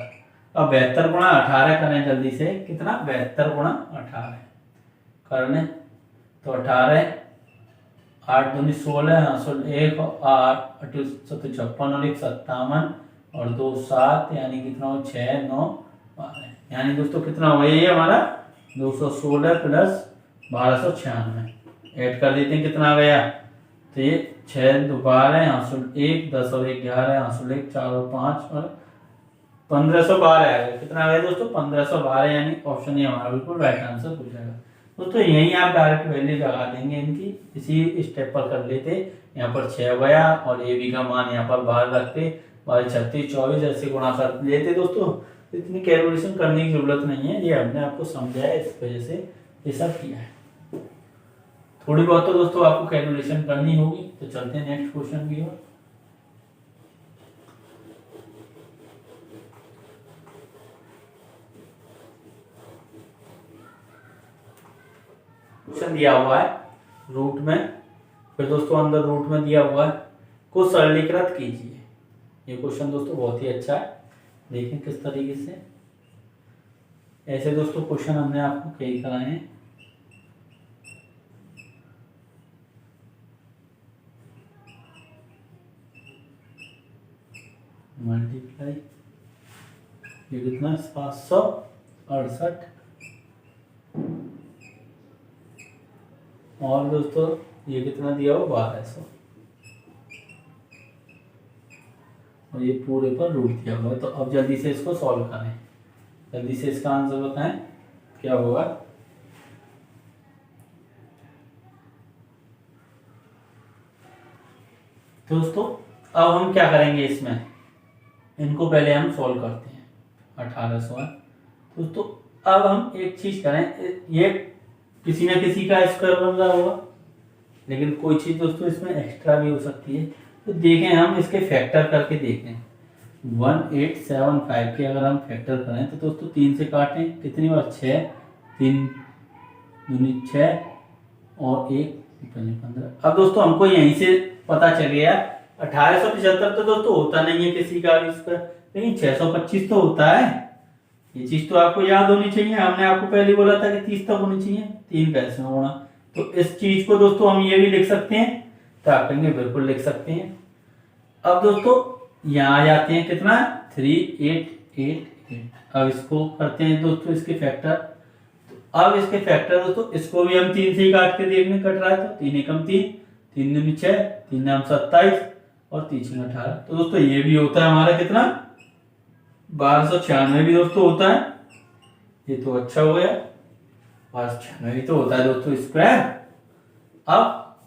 अब 72 गुणा 18 करें जल्दी से, कितना? 72 गुणा 18 करने, तो 18 8 दूनी 16, 1 8 8 56 और 1 57 और 2 7, यानी कितना हो? 6 9 12, यानी दोस्तों कितना हो गया ये हमारा? 216 प्लस 1296 ऐड कर देते हैं, कितना आ गया? तो ये 6 2 12, यहाँ से 1 10 और 1 11, यहाँ से 1 4 और 5 और 1512 आएगा। कितना आ गया दोस्तों? 1512, यानी ऑप्शन ये हमारा बिल्कुल राइट आंसर हो जाएगा। दोस्तों यहीं आप डायरेक्ट वैल्यू लगा देंगे इनकी, इसी स्टेप पर कर लेते। यहाँ पर 6 गया और ए बी का मान यहाँ पर बाहर रखते, और 36 24 ऐसे गुणा कर लेते दोस्तों। इतनी कैलकुलेशन करने की जरूरत नहीं है, ये हमने आपको समझाया, इस वजह से ये सब किया है। थोड़ी बहुत तो दोस्तों आपको कैलकुलेशन करनी होगी। तो चलते हैं नेक्स्ट क्वेश्चन की ओर। क्वेश्चन दिया हुआ है रूट में, फिर दोस्तों अंदर रूट में दिया हुआ है को सरलीकृत कीजिए। ये क्वेश्चन दोस्तों बहुत ही अच्छा है, देखें किस तरीके से। ऐसे दोस्तों क्वेश्चन हमने आपको कई कराए हैं। मल्टीप्लाई ये कितना 768 और दोस्तों ये कितना दिया हो 1200 और ये पूरे पर रूट दिया हुआ है। तो अब जल्दी से इसको सॉल्व करें, जल्दी से इसका आंसर बताएं क्या होगा। दोस्तों अब हम क्या करेंगे, इसमें इनको पहले हम सॉल्व करते हैं। 1800 है दोस्तों। अब हम एक चीज करें, ये किसी ना किसी का स्क्वायर बन रहा होगा, लेकिन कोई चीज दोस्तों इसमें एक्स्ट्रा भी हो सकती है। तो देखें हम इसके फैक्टर करके देखें। 1875 के अगर हम फैक्टर करें तो दोस्तों 3 से काटें, कितनी बार 6, 3 दूनी 6 और 1 15। अब दोस्तों हमको यहीं से पता चल गया 1875 तो दोस्तों होता नहीं है किसी का भी स्क्वायर, लेकिन 625 तो होता है। ये चीज तो आपको याद होनी चाहिए। हमने आपको पहले बोला था कि 30 तक होनी चाहिए, 3 कैसे होना। तो इस चीज को दोस्तों हम ये भी लिख सकते हैं, तो आप कहेंगे बिल्कुल लिख सकते हैं। अब दोस्तों यहाँ आ जाते हैं, कितना 3888। अब इसको करते हैं दोस्तों इसके फैक्टर। तो अब इसके फैक्टर दोस्तों इसको भी हम 3 से ही काट के देखने, कट रहा है तो 3 एकम 3, 3 दूनी 6, 3 नाम 27 और 3 18। तो दोस्तों ये भी होता है हमारा कितना 1296 भी दोस्तों होता है। ये तो अच्छा हो गया, 1296 भी तो होता है दोस्तों स्क्वायर। अब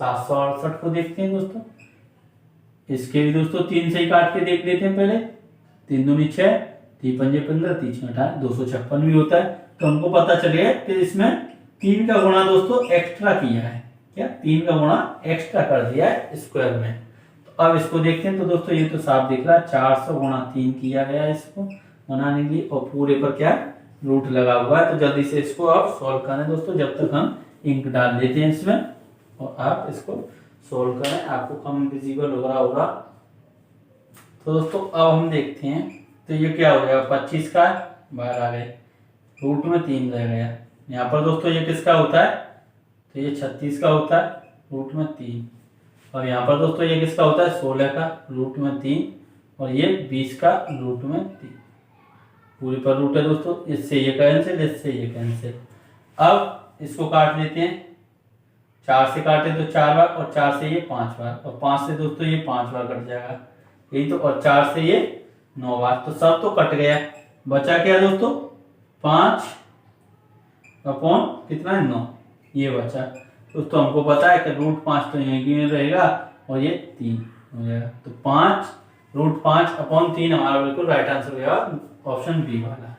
768 को देखते हैं दोस्तों, इसके भी दोस्तों 3 से ही काट के देख लेते हैं पहले। 3 दूनी 6, 3 पंजे 15, 3 छह 18, 256 भी होता है। तो हमको पता चले कि इसमें 3 का गुणा दोस्तों एक्स्ट्रा किया है। क्या 3 का गुणा एक्स्ट्रा कर दिया है स्क्वायर में। तो अब इसको देखते हैं। तो दोस्तों ये तो साफ दिख रहा है 400 गुणा 3 किया गया है इसको बनाने के लिए, और पूरे पर क्या रूट लगा हुआ है। तो जल्दी से इसको आप सॉल्व करें दोस्तों, जब तक हम इंक डाल देते हैं इसमें और आप इसको सोल्व करें, आपको कम विजिबल हो रहा होगा। तो दोस्तों अब हम देखते हैं, तो ये क्या हो जाएगा 25 का बाहर आ गए, रूट में 3 रह गया। यहाँ पर दोस्तों ये किसका होता है, तो ये 36 का होता है रूट में 3, और यहाँ पर दोस्तों ये किसका होता है 16 का रूट में 3, और ये 20 का रूट में 3। पूरे पर रूट है दोस्तों, इससे ये कैंसिल, इससे ये कैंसिल। अब इसको काट लेते हैं, 4 से काटे तो 4 बार, और 4 से ये 5 बार, और 5 से दोस्तों ये 5 बार कट जाएगा यही तो, और 4 से ये 9 बार। तो सब तो कट गया, बचा क्या दोस्तों 5 अपॉन कितना है 9, ये बचा। दोस्तों हमको पता है कि रूट 5 तो यहीं में रहेगा और ये 3 हो जाएगा। तो 5 रूट 5 अपॉन 3 हमारा बिल्कुल राइट आंसर हो जाएगा, ऑप्शन बी वाला।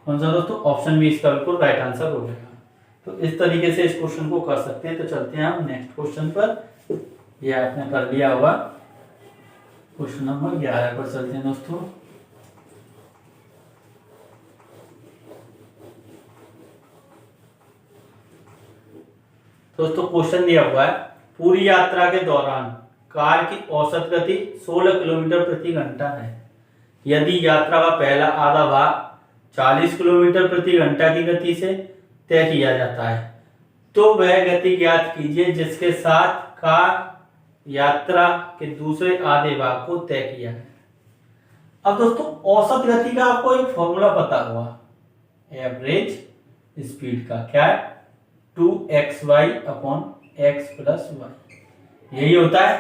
कौन सा दोस्तों, ऑप्शन बी इसका बिल्कुल राइट आंसर हो जाएगा। तो इस तरीके से इस क्वेश्चन को कर सकते हैं। तो चलते हैं हम नेक्स्ट क्वेश्चन पर। ये आपने कर लिया होगा, क्वेश्चन नंबर 11 पर चलते हैं दोस्तों। दोस्तों क्वेश्चन दिया हुआ है, पूरी यात्रा के दौरान कार की औसत गति 16 किलोमीटर प्रति घंटा है। यदि यात्रा का पहला आधा भाग 40 किलोमीटर प्रति घंटा की गति से तय किया जाता है, तो वह गति ज्ञात कीजिए जिसके साथ कार यात्रा के दूसरे आधे भाग को तय किया है। अब दोस्तों औसत गति का आपको एक फॉर्मूला पता होगा, एवरेज स्पीड का, क्या है 2xy upon x plus y, यही होता है।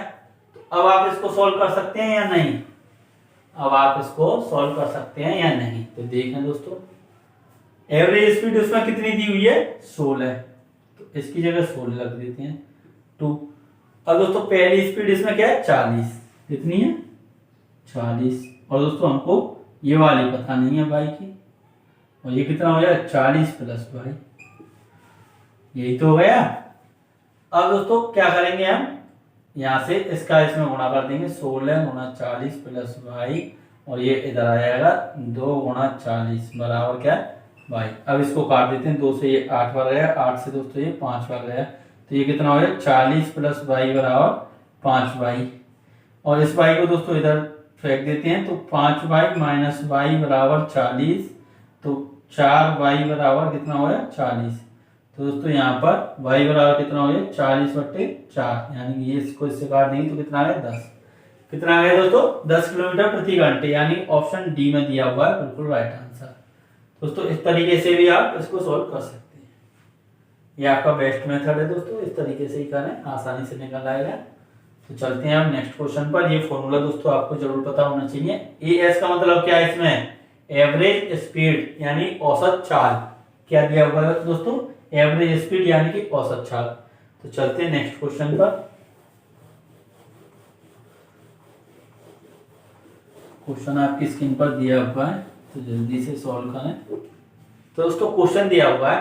तो अब आप इसको सॉल्व कर सकते हैं या नहीं, अब आप इसको सॉल्व कर सकते हैं या नहीं। तो देखें दोस्तों, एवरेज स्पीड उसमें कितनी दी हुई है 16, तो इसकी जगह 16 लग देते हैं 2। अब दोस्तों पहली स्पीड इसमें क्या है 40, कितनी है 40। और दोस्तों हमको ये वाली पता नहीं है y की, और ये कितना हो जाएगा 40 प्लस y, यही तो हो गया। अब दोस्तों क्या करेंगे हम, यहाँ से इसका इसमें गुणा कर देंगे, 16 गुणा 40 प्लस y, और ये इधर आ जाएगा 2 गुणा 40 बराबर क्या y। अब इसको काट देते हैं, 2 से ये 8 बार गया, 8 से दोस्तों ये 5 बार गया, तो ये कितना हो गया 40 प्लस y बराबर 5y। और इस y को दोस्तों इधर फेंक देते हैं, तो 5y माइनस y बराबर 40, तो 4y बराबर कितना हो गया 40। तो दोस्तों यहाँ पर y बराबर कितना हो गया 40/4, यानी कि ये इसको इससे काट देंगे तो कितना आ गया 10। कितना आ गया दोस्तों 10 किलोमीटर प्रति घंटे, यानी ऑप्शन डी में दिया हुआ है बिल्कुल राइट आंसर। दोस्तों इस तरीके से भी आप इसको सॉल्व कर सकते हैं, ये आपका बेस्ट मेथड है दोस्तों, इस तरीके से ही करें, आसानी से निकल आएगा। तो चलते हैं अब नेक्स्ट क्वेश्चन पर। ये फॉर्मूला दोस्तों आपको जरूर पता होना चाहिए। एएस का मतलब क्या है, इसमें एवरेज स्पीड यानी औसत चाल, क्या दिया हुआ है दोस्तों, एवरेज स्पीड यानी कि औसत चाल। तो चलते हैं नेक्स्ट क्वेश्चन पर। क्वेश्चन आपकी स्क्रीन पर दिया हुआ है, तो जल्दी से सॉल्व करें। तो दोस्तों क्वेश्चन दिया हुआ है,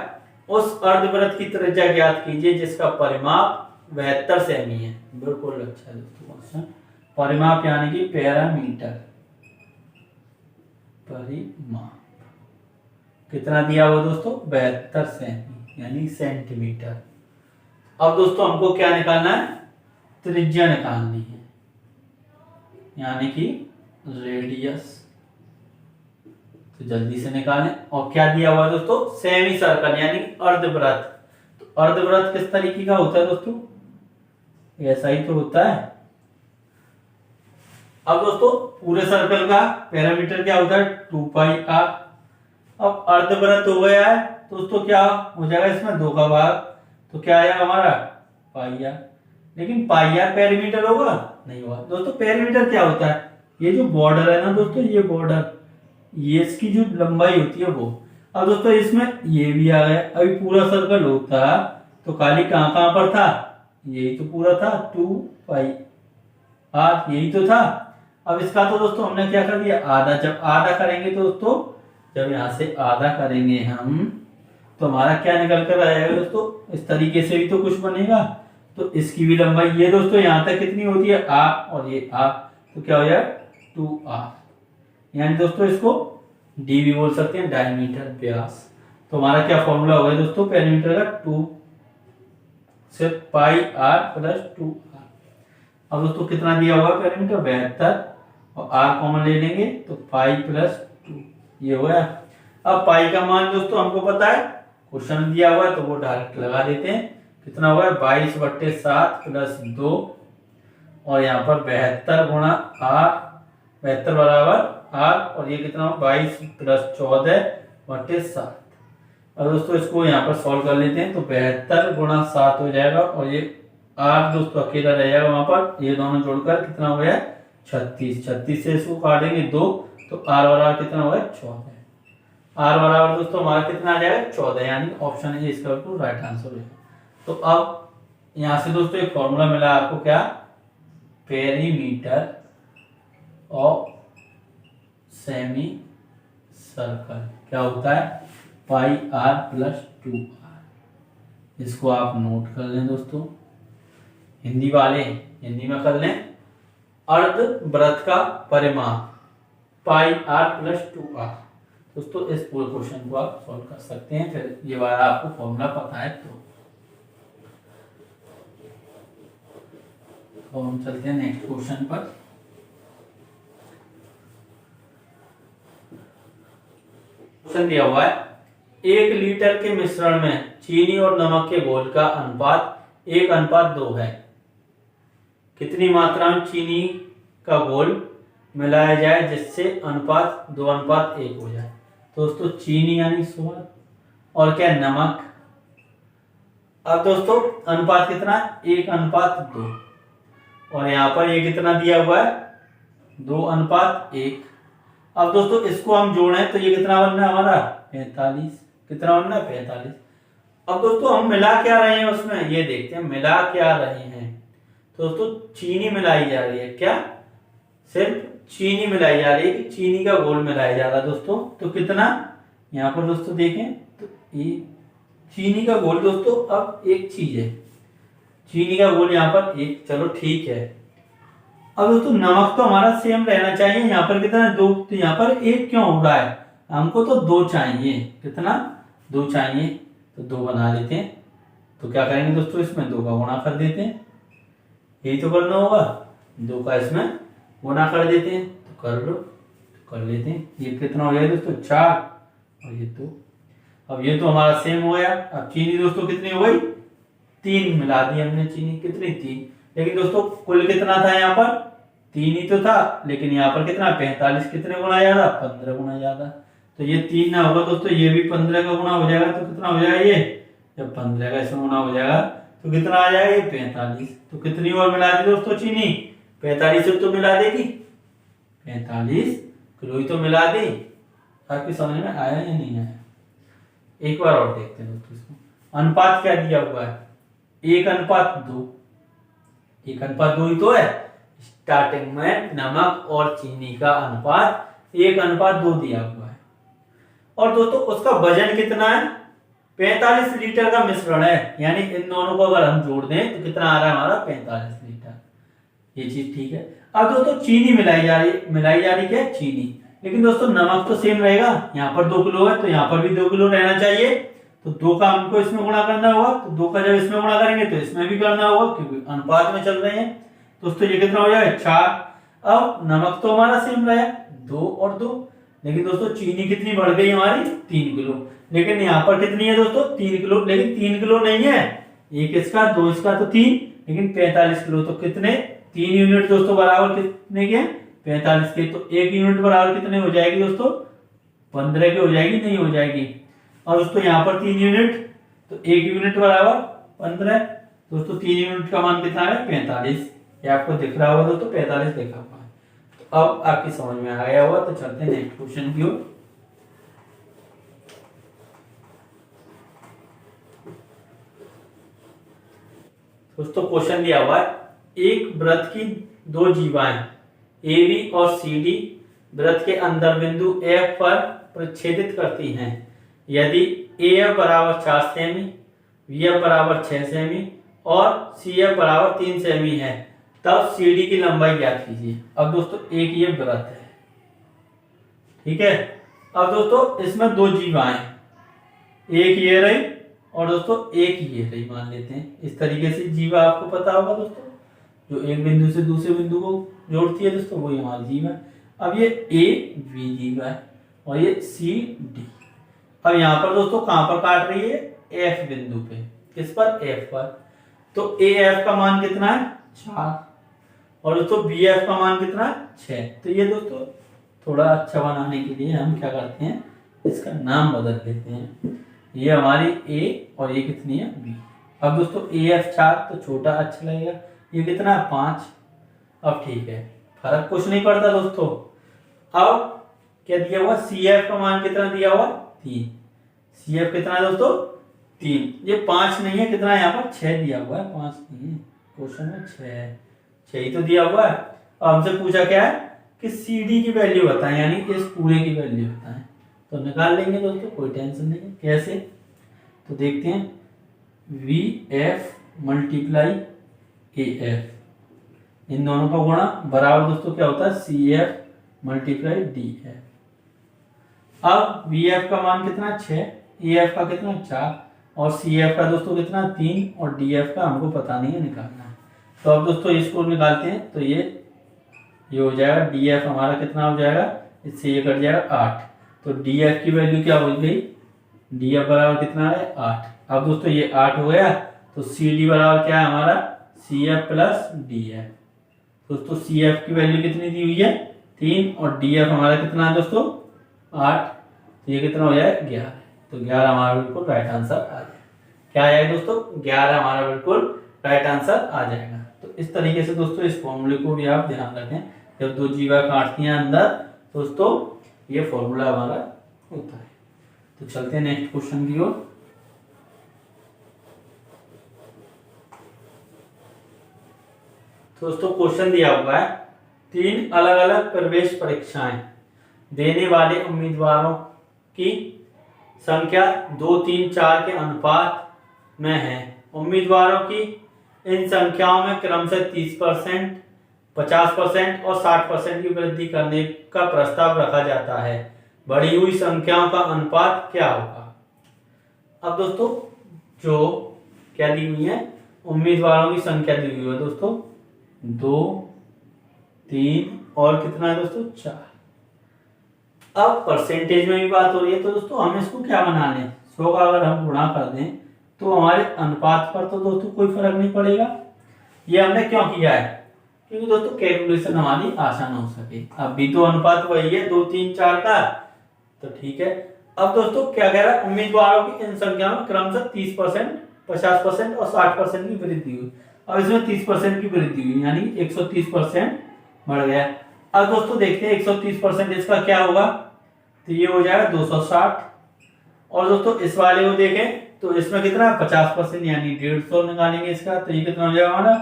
उस अर्धवृत्त की त्रिज्या ज्ञात कीजिए जिसका परिमाप 72 सेमी है। बिल्कुल अच्छा है दोस्तों क्वेश्चन, परिमाप यानी कि पैरामीटर, परिमाप कितना दिया हुआ दोस्तों 72 सेमी यानी सेंटीमीटर। अब दोस्तों हमको क्या निकालना है, त्रिज्या निकालनी है यानी कि रेडियस। तो जल्दी से निकालें। और क्या दिया हुआ है दोस्तों, सेमी सर्कल यानी अर्धवृत्त। तो अर्धवृत्त किस तरीके का होता है दोस्तों, ऐसा ही तो होता है। अब दोस्तों पूरे सर्कल का पैरामीटर क्या होता है 2πr। अब अर्धवृत्त हो गया है दोस्तों, क्या हो जाएगा इसमें 2 का भाग, तो क्या आएगा हमारा πr। लेकिन πr पैरामीटर होगा नहीं होगा दोस्तों। पैरामीटर क्या होता है, ये जो बॉर्डर है ना दोस्तों, ये बॉर्डर, ये इसकी जो लंबाई होती है वो। अब दोस्तों इसमें ये भी आ गया, अभी पूरा सर्कल होता तो खाली कहां कहां पर था, यही तो पूरा था 2πr, यही तो था। अब इसका तो दोस्तों हमने क्या कर दिया आधा। जब आधा करेंगे तो दोस्तों, जब यहां से आधा करेंगे हम, तो हमारा क्या निकल कर आएगा दोस्तों, इस तरीके से भी तो कुछ बनेगा। तो इसकी भी लंबाई ये दोस्तों यहां तक कितनी होती है r, और ये r, तो क्या हो जाएगा 2r, यानी दोस्तों इसको d भी बोल सकते हैं, डायमीटर व्यास। तो हमारा क्या फॉर्मूला होगा दोस्तों पेरीमीटर का 2 से πr प्लस 2r। अब दोस्तों कितना दिया हुआ पेरीमीटर 72, और r कॉमन ले लेंगे तो पाई प्लस 2, ये हो गया। अब पाई का मान दोस्तों हमको पता है, क्वेश्चन दिया हुआ है तो वो डायरेक्ट लगा देते हैं। कितना होगा 22/7 प्लस 2, और यहाँ पर 72 गुणा r, 72 बराबर r, और ये कितना हो 22 प्लस 14/7। अब दोस्तों इसको यहाँ पर सॉल्व कर लेते हैं, तो 72 गुणा 7 हो जाएगा, और ये r दोस्तों अकेला रह जाएगा वहां पर, ये दोनों जोड़कर कितना हो गया 36। 36 से इसको काटेंगे 2, तो r बराबर कितना हो गया 14। r बराबर दोस्तों हमारा कितना आ जाएगा 14, यानी ऑप्शन ए इसका बिल्कुल राइट आंसर है। तो अब यहाँ से दोस्तों एक फॉर्मूला मिला आपको, क्या पेरीमीटर और सेमी सर्कल क्या होता है πr प्लस 2r। इसको आप नोट कर लें दोस्तों, हिंदी वाले हिंदी में कर लें। अर्धवृत्त का परिमाप πr प्लस 2r। दोस्तों इस पूरे क्वेश्चन को आप सॉल्व कर सकते हैं, फिर ये वाला आपको फॉर्मूला पता है तो। हम चलते हैं नेक्स्ट क्वेश्चन पर। क्वेश्चन दिया हुआ है, 1 लीटर के मिश्रण में चीनी और नमक के घोल का अनुपात 1:2 है। कितनी मात्रा में चीनी का घोल मिलाया जाए जिससे अनुपात 2:1 हो जाए। दोस्तों चीनी यानी स्वाद, और क्या नमक। अब दोस्तों अनुपात कितना है 1:2, और यहाँ पर ये कितना दिया हुआ है 2:1। अब दोस्तों इसको हम जोड़ें तो ये कितना बनना है हमारा 45। कितना बनना है 45। अब दोस्तों हम मिला क्या रहे हैं उसमें, ये देखते हैं मिला क्या रहे हैं। तो दोस्तों चीनी मिलाई जा रही है, क्या सिर्फ चीनी मिलाई जा रही है, कि चीनी का घोल मिलाया जा रहा है दोस्तों। तो कितना, यहाँ पर दोस्तों देखें तो ये चीनी का घोल दोस्तों, अब एक चीज है चीनी का घोल यहाँ पर एक, चलो ठीक है। अब दोस्तों नमक तो हमारा सेम रहना चाहिए, यहाँ पर कितना है 2, तो यहाँ पर 1 क्यों हो रहा है, हमको तो 2 चाहिए, कितना 2 चाहिए, तो 2 बना लेते हैं। तो क्या करेंगे दोस्तों, इसमें 2 का गुणा कर देते हैं, यही तो करना होगा, 2 का इसमें गुणा कर देते हैं। तो कर लो, तो कर लेते हैं। ये कितना हो जाएगा दोस्तों 4 और ये 2। अब ये तो हमारा सेम हो गया। अब चीनी दोस्तों कितनी हो गई, 3 मिला दी हमने चीनी, कितनी 3। लेकिन दोस्तों कुल कितना था, यहाँ पर 3 ही तो था, लेकिन यहाँ पर कितना 45, कितने गुना ज्यादा, 15 गुना ज्यादा। तो ये 3 ना होगा दोस्तों, ये भी 15 का गुना हो जाएगा। तो कितना हो जाएगा, ये जब 15 का इसमें गुना हो जाएगा तो कितना आ जाएगा, ये 45। तो कितनी और मिला दी दोस्तों चीनी, 45 तो मिला देगी, 45 किलो ही तो मिला दी। आपकी समझ में आया या नहीं आया, एक बार और देखते हैं दोस्तों इसको। अनुपात क्या दिया हुआ है, 1:2, 1:2 ही तो है। स्टार्टिंग में नमक और चीनी का अनुपात 1:2 दिया हुआ है। और दोस्तों उसका वजन कितना है, 45 लीटर का मिश्रण है, यानी इन दोनों को अगर हम जोड़ दें तो कितना आ रहा है हमारा 45 लीटर। ये चीज ठीक है। अब दोस्तों चीनी मिलाई जा रही क्या है, चीनी। लेकिन दोस्तों नमक तो सेम रहेगा, यहाँ पर 2 किलो है तो यहाँ पर भी 2 किलो रहना चाहिए। तो 2 का हमको इसमें गुणा करना होगा, तो 2 का जब इसमें गुणा करेंगे तो इसमें भी करना होगा, क्योंकि अनुपात में चल रहे हैं। दोस्तों ये कितना हो जाएगा 4। अब नमक तो हमारा सेम रहा 2 और 2, लेकिन दोस्तों चीनी कितनी बढ़ गई हमारी 3 किलो। लेकिन यहाँ पर कितनी है दोस्तों 3 किलो, लेकिन 3 किलो नहीं है, 1 इसका 2 इसका तो 3, लेकिन 45 किलो। तो कितने 3 यूनिट दोस्तों बराबर कितने के 45 के। तो 1 यूनिट बराबर कितने हो जाएगी दोस्तों 15 की हो जाएगी, नहीं हो जाएगी। और दोस्तों यहाँ पर 3 यूनिट, तो 1 यूनिट बराबर 15। दोस्तों 3 यूनिट का मान कितना है 45, ये आपको दिख रहा होगा दोस्तों 45 लिखा हुआ है। तो अब आपकी समझ में आ गया होगा। तो चलते हैं नेक्स्ट क्वेश्चन की ओर। दोस्तों क्वेश्चन दिया हुआ है, एक वृत्त की 2 जीवाएं ए बी और सी डी वृत्त के अंदर बिंदु F पर प्रच्छेदित करती हैं। यदि AF बराबर 4 सेमी, VF बराबर 6 सेमी और CF बराबर 3 सेमी है, तब CD की लंबाई ज्ञात कीजिए। अब दोस्तों एक ये वृत्त है, ठीक है। अब दोस्तों इसमें 2 जीवाएं, एक ये रही और दोस्तों एक ये रही, मान लेते हैं। इस तरीके से जीवा आपको पता होगा दोस्तों, जो एक बिंदु से दूसरे बिंदु को जोड़ती है दोस्तों, वही हमारी जीवा है। अब ये AB जीवा है और ये CD। अब यहाँ पर दोस्तों कहां पर काट रही है, F बिंदु पे। किस पर, F पर। तो AF का मान कितना है 4 और दोस्तों BF का मान कितना है 6। तो ये दोस्तों थोड़ा अच्छा बनाने के लिए हम क्या करते हैं, इसका नाम बदल देते हैं। ये हमारी A और ये कितनी है B। अब दोस्तों AF 4 तो छोटा अच्छा लगेगा, ये कितना है 5। अब ठीक है, फर्क कुछ नहीं पड़ता दोस्तों। अब क्या दिया हुआ, CF का मान कितना दिया हुआ 3। CF कितना है दोस्तों 3, ये 5 नहीं है, कितना है यहाँ पर 6 दिया हुआ है, 5 नहीं है क्वेश्चन में, 6 है, 6 ही तो दिया हुआ है। अब हमसे पूछा क्या है कि CD की वैल्यू बताएं, यानी इस पूरे की वैल्यू बताएं। तो निकाल लेंगे दोस्तों, कोई टेंशन नहीं है। कैसे, तो देखते हैं, VF मल्टीप्लाई AF, इन दोनों का गुणा बराबर दोस्तों क्या होता है CF मल्टीप्लाई DF। अब VF का मान कितना 6, AF का कितना 4 और CF का दोस्तों कितना 3 और DF का हमको पता नहीं है, निकालना है। तो अब दोस्तों इसको निकालते हैं, तो ये हो जाएगा DF हमारा कितना हो जाएगा, इससे ये कट जाएगा 8। तो DF की वैल्यू क्या हो गई, DF बराबर कितना है 8। अब दोस्तों ये 8 हो गया, तो CD बराबर क्या है हमारा CF प्लस DF। दोस्तों CF की वैल्यू कितनी दी हुई है 3 और DF हमारा कितना है दोस्तों 8। तो ये कितना हो जाएगा 11। तो 11 हमारा बिल्कुल राइट आंसर आ जाएगा। क्या आएगा दोस्तों 11 हमारा बिल्कुल राइट आंसर आ जाएगा। तो इस तरीके से दोस्तों इस फॉर्मूले को भी आप ध्यान रखें, जब 2 जीवा काटती हैं अंदर दोस्तों ये फॉर्मूला हमारा होता है। तो चलते हैं नेक्स्ट क्वेश्चन की ओर। दोस्तों क्वेश्चन दिया हुआ है, 3 अलग अलग प्रवेश परीक्षाएं देने वाले उम्मीदवारों की संख्या 2, 3, 4 के अनुपात में है। उम्मीदवारों की इन संख्याओं में क्रमशः 30%, 50% और 60% की वृद्धि करने का प्रस्ताव रखा जाता है। बढ़ी हुई संख्याओं का अनुपात क्या होगा? अब दोस्तों जो क्या दी हुई है, उम्मीदवारों की संख्या दी हुई है दोस्तों 2, 3 और कितना है दोस्तों 4। अब परसेंटेज में भी बात हो रही है, तो दोस्तों हम इसको क्या बना लें, 100 का अगर हम गुणा कर दें तो हमारे अनुपात पर तो दोस्तों कोई फर्क नहीं पड़ेगा। ये हमने क्यों किया है, क्योंकि दोस्तों कैलकुलेशन हमारी आसान हो सके। अब भी तो अनुपात वही है 2, 3, 4 का, तो ठीक है। अब दोस्तों क्या कह रहा है, उम्मीदवारों की इन संख्या में क्रमशः 30%, 50% और 60% की वृद्धि हुई। अब इसमें 30% की वृद्धि हुई यानी 130% बढ़ गया। अब दोस्तों देखते हैं 130% इसका क्या होगा, तो ये हो जाएगा 260। और दोस्तों इस वाले को देखें तो इसमें कितना 50% यानी 150 निकालेंगे इसका, तो ये कितना हो जाएगा हमारा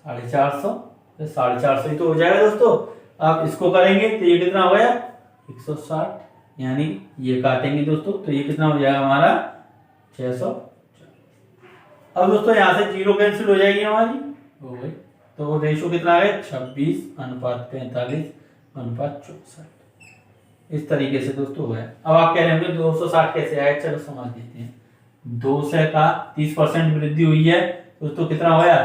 450। 450 ही तो हो जाएगा दोस्तों। अब इसको करेंगे तो ये कितना हो गया 160, यानी ये काटेंगे दोस्तों तो ये कितना हो जाएगा हमारा 600। अब दोस्तों यहाँ से 0 कैंसिल हो जाएगी हमारी, हो गई। तो रेशो कितना आ गया 26:45:64। इस तरीके से दोस्तों है। अब आप कह रहे होंगे 260 कैसे आया, चलो समझ लेते हैं। 200 का 30% वृद्धि हुई है दोस्तों, कितना हो गया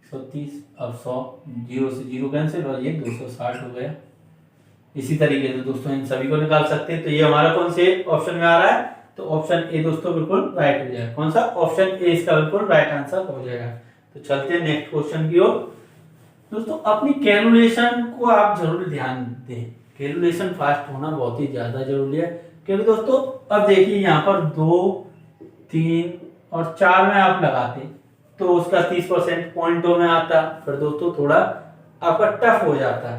130। अब 100 0 से 0 कैंसिल और ये 260 हो गया। इसी तरीके से दोस्तों इन सभी को निकाल सकते हैं। तो ये हमारा कौन से ऑप्शन में आ रहा है, तो ऑप्शन ए दोस्तों बिल्कुल राइट हो जाएगा। कौन सा ऑप्शन ए इसका बिल्कुल राइट आंसर हो जाएगा। तो चलते हैं नेक्स्ट क्वेश्चन की ओर। दोस्तों अपनी कैलकुलेशन को आप जरूर ध्यान दें, कैलकुलेशन फास्ट होना बहुत ही ज्यादा जरूरी है। क्योंकि दोस्तों अब देखिए यहाँ पर 2, 3 और 4 में आप लगाते तो उसका 30% पॉइंटों में आता, फिर दोस्तों थोड़ा आपका टफ हो जाता।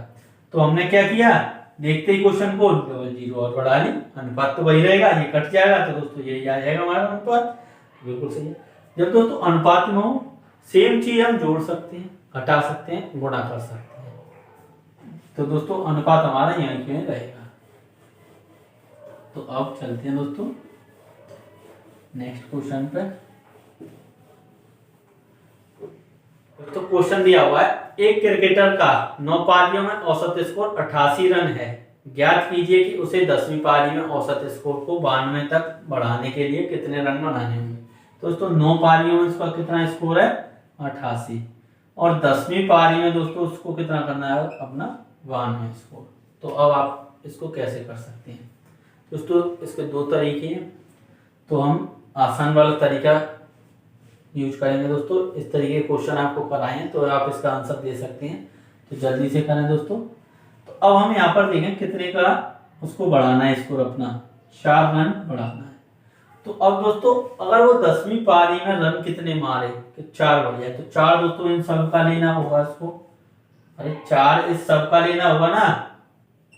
तो हमने क्या किया, देखते ही क्वेश्चन को 0 और बढ़ा ली, अनुपात तो वही रहेगा, ये कट जाएगा तो दोस्तों यही आ जाएगा हमारा अनुपात। बिल्कुल सही है। जब दोस्तों अनुपात में हो सेम चीज हम जोड़ सकते हैं, घटा सकते हैं, गुणा कर सकते हैं। तो दोस्तों अनुपात हमारा यहीं पे रहेगा। तो अब चलते हैं दोस्तों नेक्स्ट क्वेश्चन पे। तो क्वेश्चन दिया हुआ है, एक क्रिकेटर का 9 पारियों में औसत स्कोर 88 रन है। ज्ञात कीजिए कि उसे 10वीं पारी में औसत स्कोर को 92 तक बढ़ाने के लिए कितने रन बनाने होंगे। तो दोस्तों 9 पारियों में इसका कितना स्कोर है 88, और 10वीं पारी में दोस्तों उसको कितना करना है अपना 92 स्कोर। तो अब आप इसको कैसे कर सकते हैं दोस्तों, इसके 2 तरीके हैं। तो हम आसान वाला तरीका यूज करेंगे दोस्तों। इस तरीके के क्वेश्चन आपको कराए हैं तो आप इसका आंसर दे सकते हैं। तो जल्दी से करें दोस्तों। तो अब हम यहाँ पर देखें कितने का उसको बढ़ाना है स्कोर अपना, 4 रन बढ़ाना है। तो अब दोस्तों अगर वो 10वीं पारी में रन कितने मारे कि 4 बढ़ जाए, तो 4 दोस्तों इन सब का लेना होगा इसको। अरे 4 इस सब का लेना होगा ना,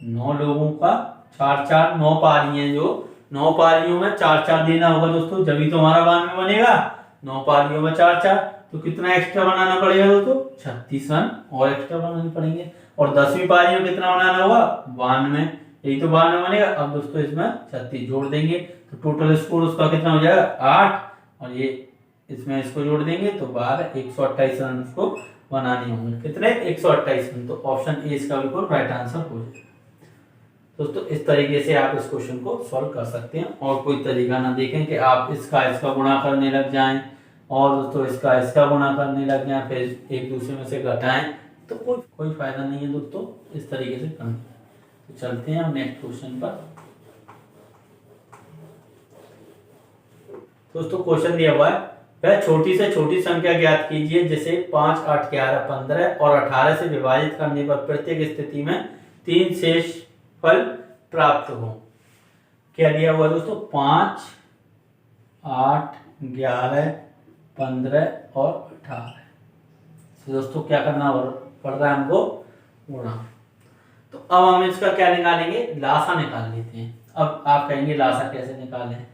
9 लोगों का 4 9 पारी है, जो 9 पारियों में 4 देना होगा दोस्तों, जब ही तो हमारा 92 बनेगा। 9 पारियों में 4 तो कितना एक्स्ट्रा बनाना पड़ेगा दोस्तों 36 रन और एक्स्ट्रा बनाने पड़ेंगे। और 10वीं पारी में कितना बनाना होगा 92, यही तो 92 बनेगा। अब दोस्तों इसमें 36 जोड़ देंगे तो टोटल स्कोर उसका कितना हो जाएगा 8, और ये इसमें इसको जोड़ देंगे तो 12, 128 रन उसको बनाने होंगे। कितने 128 रन। तो ऑप्शन ए इसका बिल्कुल राइट आंसर हो जाएगा। दोस्तों इस तरीके से आप इस क्वेश्चन को सॉल्व कर सकते हैं, और कोई तरीका ना देखें कि आप इसका गुणा करने लग जाएं और दोस्तों इसका गुणा करने लग जाएं, फिर एक दूसरे में से घटाएं, तो कोई फायदा नहीं है दोस्तों इस तरीके से करने। तो चलते हैं हम नेक्स्ट क्वेश्चन पर। दोस्तों क्वेश्चन दिया हुआ है, वह छोटी से छोटी संख्या ज्ञात कीजिए जिसे 5, 8, 11, 15 और 18 से विभाजित करने पर प्रत्येक स्थिति में 3 शेष फल प्राप्त हो। क्या दिया हुआ दोस्तों 5, 8, 11, 15 और 18। तो दोस्तों क्या करना पड़ रहा है हमको गुणा। तो अब हम इसका क्या निकालेंगे, लासा निकाल लेते हैं। अब आप कहेंगे लासा कैसे निकालें,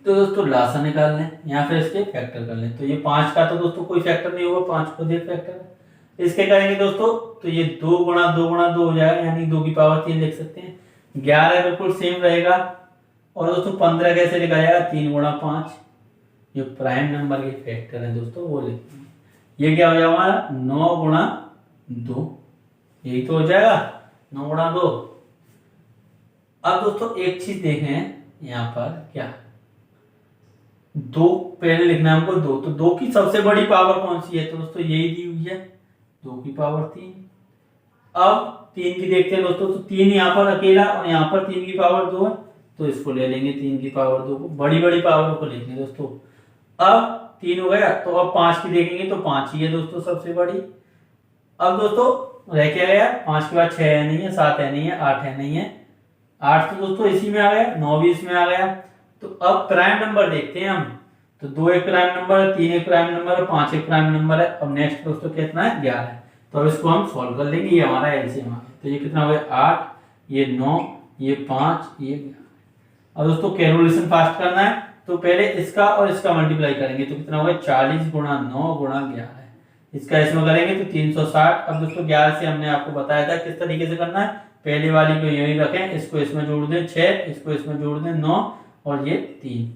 तो दोस्तों लासा निकाल लें या फिर इसके फैक्टर कर लें। तो ये 5 का तो दोस्तों कोई फैक्टर नहीं होगा, 5 खुद एक फैक्टर है। इसके करेंगे दोस्तों तो ये 2 हो जाएगा, यानी 2 की पावर 3 लिख सकते हैं। 11 बिल्कुल सेम रहेगा। और दोस्तों 15 कैसे लिखा जाएगा, 3 गुणा 5, जो प्राइम नंबर के फैक्टर है दोस्तों वो लिखते हैं। ये क्या हो जाएगा हमारा 9 गुणा 2, यही तो हो जाएगा 9 गुणा 2। अब दोस्तों एक चीज देखें यहाँ पर, क्या 2 पहले लिखना है हमको 2, तो 2 की सबसे बड़ी पावर कौन सी है, तो दोस्तों यही दी हुई है 2 की पावर 3। अब 3 की देखते हैं दोस्तों, तो 3 यहाँ पर अकेला और यहाँ पर 3 की पावर 2 है, तो इसको ले लेंगे 3 की पावर 2 को, बड़ी बड़ी पावर को लेंगे दोस्तों। अब 3 हो गया, तो अब 5 की देखेंगे तो 5 ही है दोस्तों सबसे बड़ी। अब दोस्तों रह क्या गया, 5 के बाद 6 है नहीं है, 7 है नहीं है, 8 है नहीं है, 8 तो दोस्तों इसी में आ गया, 9 भी इसमें आ गया। तो अब प्राइम नंबर देखते हैं हम, तो 2 एक प्राइम नंबर है, 3 एक प्राइम नंबर है, 5 एक प्राइम नंबर है। अब नेक्स्ट दोस्तों कितना है, 11 है। तो अब इसको हम सॉल्व कर लेंगे, ये हमारा एलसीएम आ गया। तो ये कितना हो गया 8, ये 9, ये 5, ये 11। अब दोस्तों कैलकुलेशन फास्ट करना है, तो पहले इसका और इसका मल्टीप्लाई करेंगे, तो कितना हो गया 40 गुणा 9 गुणा 11। इसका इसमें करेंगे तो 360। अब दोस्तों 11 से हमने आपको बताया था किस तरीके से करना है, पहले वाली को यही रखें, इसको इसमें जोड़ दें 6, इसको इसमें जोड़ दें 9 और ये 3।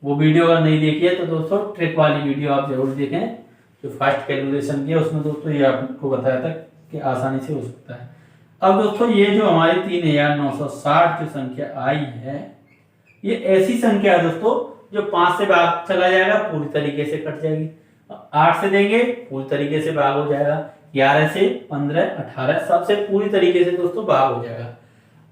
वो वीडियो अगर नहीं देखी है तो दोस्तों ट्रिक वाली वीडियो आप जरूर देखें, जो फास्ट कैलकुलेशन की है उसमें दोस्तों ये आपको बताया था कि आसानी से हो सकता है। अब दोस्तों ये जो हमारी 3960 जो संख्या आई है, ये ऐसी संख्या है दोस्तों जो 5 से भाग चला जाएगा पूरी तरीके से कट जाएगी, 8 से देंगे पूरी तरीके से भाग हो जाएगा, 11 से 15 18 सबसे पूरी तरीके से दोस्तों भाग हो जाएगा।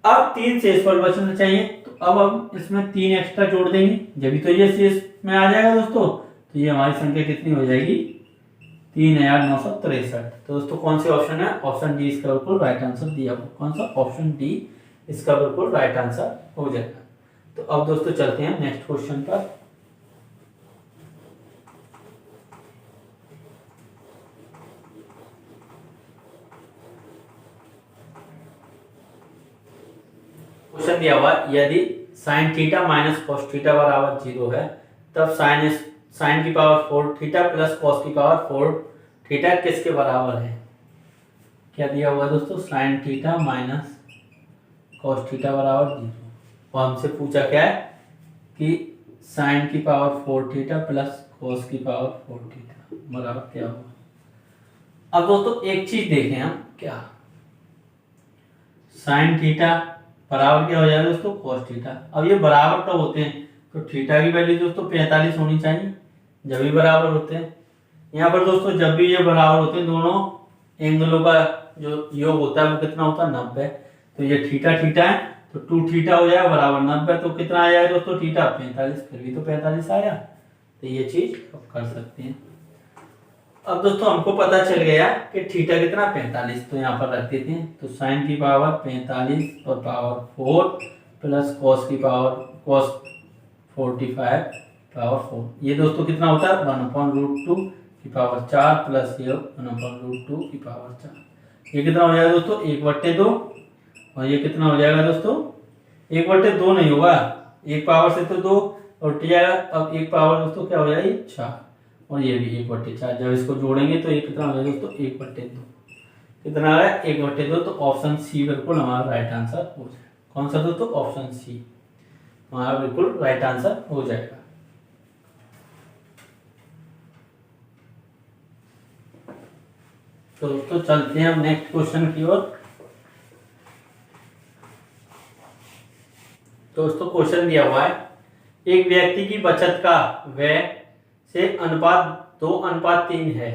अब 3 शेष पर बचना चाहिए, तो अब हम इसमें 3 एक्स्ट्रा जोड़ देंगे, जब तो ये शेष में आ जाएगा दोस्तों। तो ये हमारी संख्या कितनी हो जाएगी 3963। तो दोस्तों कौन सी ऑप्शन है, ऑप्शन डी इसका बिल्कुल राइट आंसर दिया हुआ। कौन सा, ऑप्शन डी इसका बिल्कुल राइट आंसर हो जाएगा। तो अब दोस्तों चलते हैं नेक्स्ट क्वेश्चन पर। क्वेश्चन दिया हुआ, यदि sine theta minus cos theta बराबर 0 है, तब साइन की पावर 4 थीटा प्लस कॉस की पावर 4 थीटा किसके बराबर है। क्या दिया हुआ दोस्तों, sine theta minus cos theta बराबर 0। और हमसे पूछा क्या है कि साइन की पावर 4 थीटा प्लस कॉस की पावर 4 थीटा बराबर क्या होगा। अब दोस्तों एक चीज देखें हम, क्या साइन थीटा बराबर क्या हो जाएगा दोस्तों कॉस थीटा। अब ये बराबर कब होते हैं, तो थीटा की वैल्यू दोस्तों 45 होनी चाहिए जब भी बराबर होते हैं। यहाँ पर दोस्तों जब भी ये बराबर होते हैं, दोनों एंगलों का जो योग होता है वो कितना होता है 90। तो ये थीटा थीटा है, तो 2 थीटा हो जाएगा बराबर 90, तो कितना आया दोस्तों थीटा 45, फिर भी तो 45 आया। तो ये चीज आप कर सकते हैं। अब दोस्तों हमको पता चल गया कि थीटा कितना 45, तो यहाँ पर रख देते हैं। तो साइन की पावर 45 और पावर 4 प्लस कॉस की पावर कॉस 45 पावर 4, ये दोस्तों कितना होता है 1/√2 की पावर 4 प्लस ये 1/√2 की पावर 4। ये कितना हो जाएगा दोस्तों 1/2, और ये कितना हो जाएगा दोस्तों 1/2 नहीं होगा, एक पावर से तो 2 उल्ट जाएगा। अब एक पावर दोस्तों क्या हो जाएगी 4, और ये भी 1/4। जब इसको जोड़ेंगे तो ये कितना हो जाएगा दोस्तों 1/2, कितना आ रहा है 1/2। तो ऑप्शन सी बिल्कुल हमारा राइट आंसर हो जाएगा। कौन सा दोस्तों, ऑप्शन सी हमारा बिल्कुल राइट आंसर हो जाएगा। तो दोस्तों चलते हैं हम नेक्स्ट क्वेश्चन की ओर। दोस्तों क्वेश्चन दिया हुआ है, एक व्यक्ति की बचत का व्यय से अनुपात 2:3 है,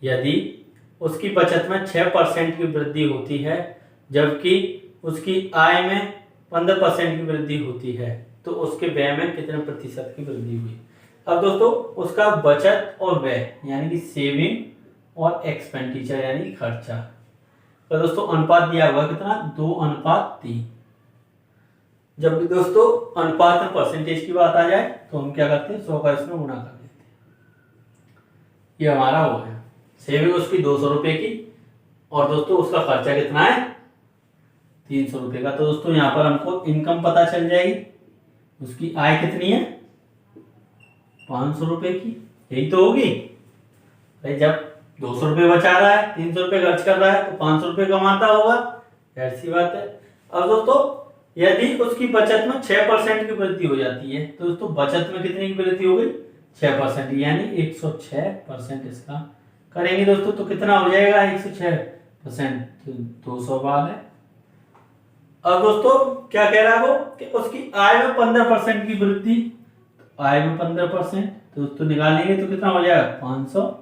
यदि उसकी बचत में 6% की वृद्धि होती है जबकि उसकी आय में 15% की वृद्धि होती है, तो उसके व्यय में कितने प्रतिशत की वृद्धि हुई। अब दोस्तों उसका बचत और व्यय यानी कि सेविंग और एक्सपेंडिचर यानी खर्चा, तो दोस्तों अनुपात दिया हुआ कितना 2:3। जब भी दोस्तों अनुपात में परसेंटेज की बात आ जाए तो हम क्या करते हैं 100 का इसमें गुणा कर देते हैं। ये हमारा वो है, सेविंग उसकी 200 रुपए की, और दोस्तों उसका खर्चा कितना है 300 रुपए का। तो दोस्तों यहाँ पर हमको इनकम पता चल जाएगी, उसकी आय कितनी है 500 रुपए की, यही तो होगी भाई। जब 200 रुपये बचा रहा है, 300 रुपये खर्च कर रहा है तो 500 रुपये कमाता होगा, ऐसी बात है। अब दोस्तों यदि उसकी बचत में 6% की वृद्धि हो जाती है तो दोस्तों बचत में कितनी की वृद्धि हो गई, 6%, यानी 106% इसका करेंगे दोस्तों तो कितना हो जाएगा 106%, तो 200 बार है। अब दोस्तों क्या कह रहा है वो कि उसकी आय में 15% की वृद्धि, तो आय में 15% तो दोस्तों निकालेंगे तो कितना हो जाएगा 575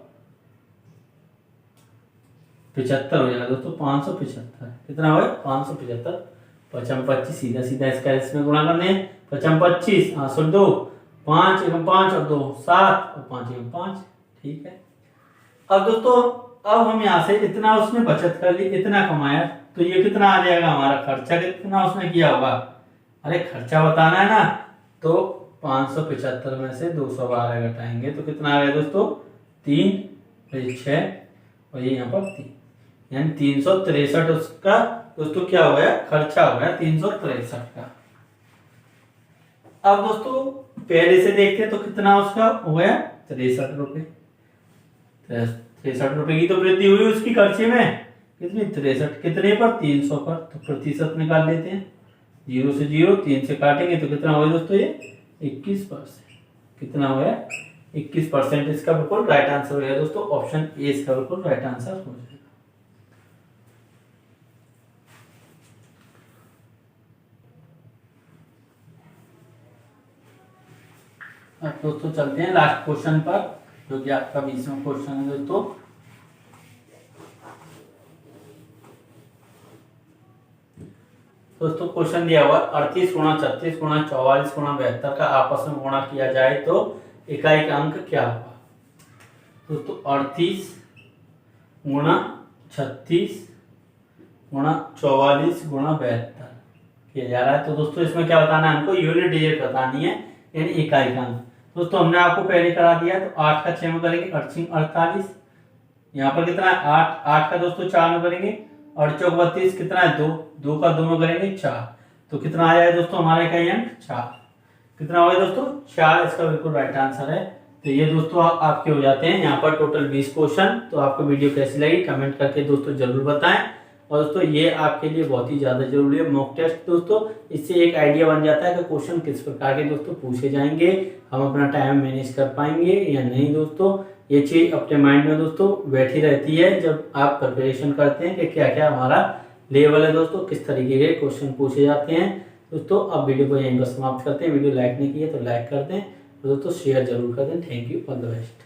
हो जाएगा दोस्तों, 575 कितना हो 575, 55 सीधा सीधा इसका इसमें गुणा करने, 55 8 2 5 1 5 और 2 7 और 5 1 5, ठीक है। अब दोस्तों अब हम यहाँ से इतना उसने बचत कर ली, इतना कमाया, तो ये कितना आ जाएगा हमारा खर्चा, कितना उसने किया होगा, अरे खर्चा बताना है ना, तो 575 में से 212 घटाएंगे तो कितना आ गया दोस्तों 3, 6 और ये यहाँ पर 3, यानी 363 उसका दोस्तों क्या हो गया, खर्चा हो गया 363 का। अब दोस्तों पहले से देखते हैं तो कितना उसका हो गया 63 रुपये, 63 रुपये की तो वृद्धि हुई उसकी खर्चे में, कितनी 63, कितने पर 300 पर, तो प्रतिशत निकाल लेते हैं, 0 से 0 3 से काटेंगे तो कितना हो गया दोस्तों ये 21%, कितना हो गया 21%, इसका बिल्कुल राइट आंसर हो गया दोस्तों, ऑप्शन ए इसका बिल्कुल राइट आंसर हो जाएगा। अब दोस्तों चलते हैं लास्ट क्वेश्चन पर, जो कि आपका 20वां क्वेश्चन है दोस्तों। दोस्तों क्वेश्चन दिया हुआ 38 गुणा 36 गुणा 44 गुणा 72 का आपस में गुणा किया जाए तो इकाई का अंक क्या होगा। दोस्तों 38 गुणा 36 गुणा 44 गुणा 72 किया जा रहा है, तो दोस्तों इसमें क्या बताना है हमको, यूनिट डिजिट बतानी है, यानी इकाई का अंक। दोस्तों हमने आपको पहले करा दिया, तो 8 का 6 में करेंगे 8 48, यहाँ पर कितना है 8, 8 का दोस्तों 4 में करेंगे 8 चौक 32, कितना है 2, 2 का 2 में करेंगे 4, तो कितना आ जाए दोस्तों हमारा इकाई अंक 4, कितना हो गया दोस्तों 4, इसका बिल्कुल राइट आंसर है। तो ये दोस्तों आपके हो जाते हैं यहाँ पर टोटल 20 क्वेश्चन। तो आपको वीडियो कैसी लगी कमेंट करके दोस्तों जरूर बताएं, और दोस्तों ये आपके लिए बहुत ही ज्यादा जरूरी है मॉक टेस्ट दोस्तों, इससे एक आइडिया बन जाता है कि क्वेश्चन किस प्रकार के दोस्तों पूछे जाएंगे, हम अपना टाइम मैनेज कर पाएंगे या नहीं दोस्तों। ये चीज अपने माइंड में दोस्तों बैठी रहती है जब आप प्रिपरेशन करते हैं कि क्या क्या हमारा लेवल है दोस्तों, किस तरीके के क्वेश्चन पूछे जाते हैं दोस्तों। अब वीडियो को यहीं पर समाप्त करते हैं, वीडियो लाइक नहीं की है तो लाइक कर दें, और दोस्तों शेयर जरूर कर दें। Thank you, all the best.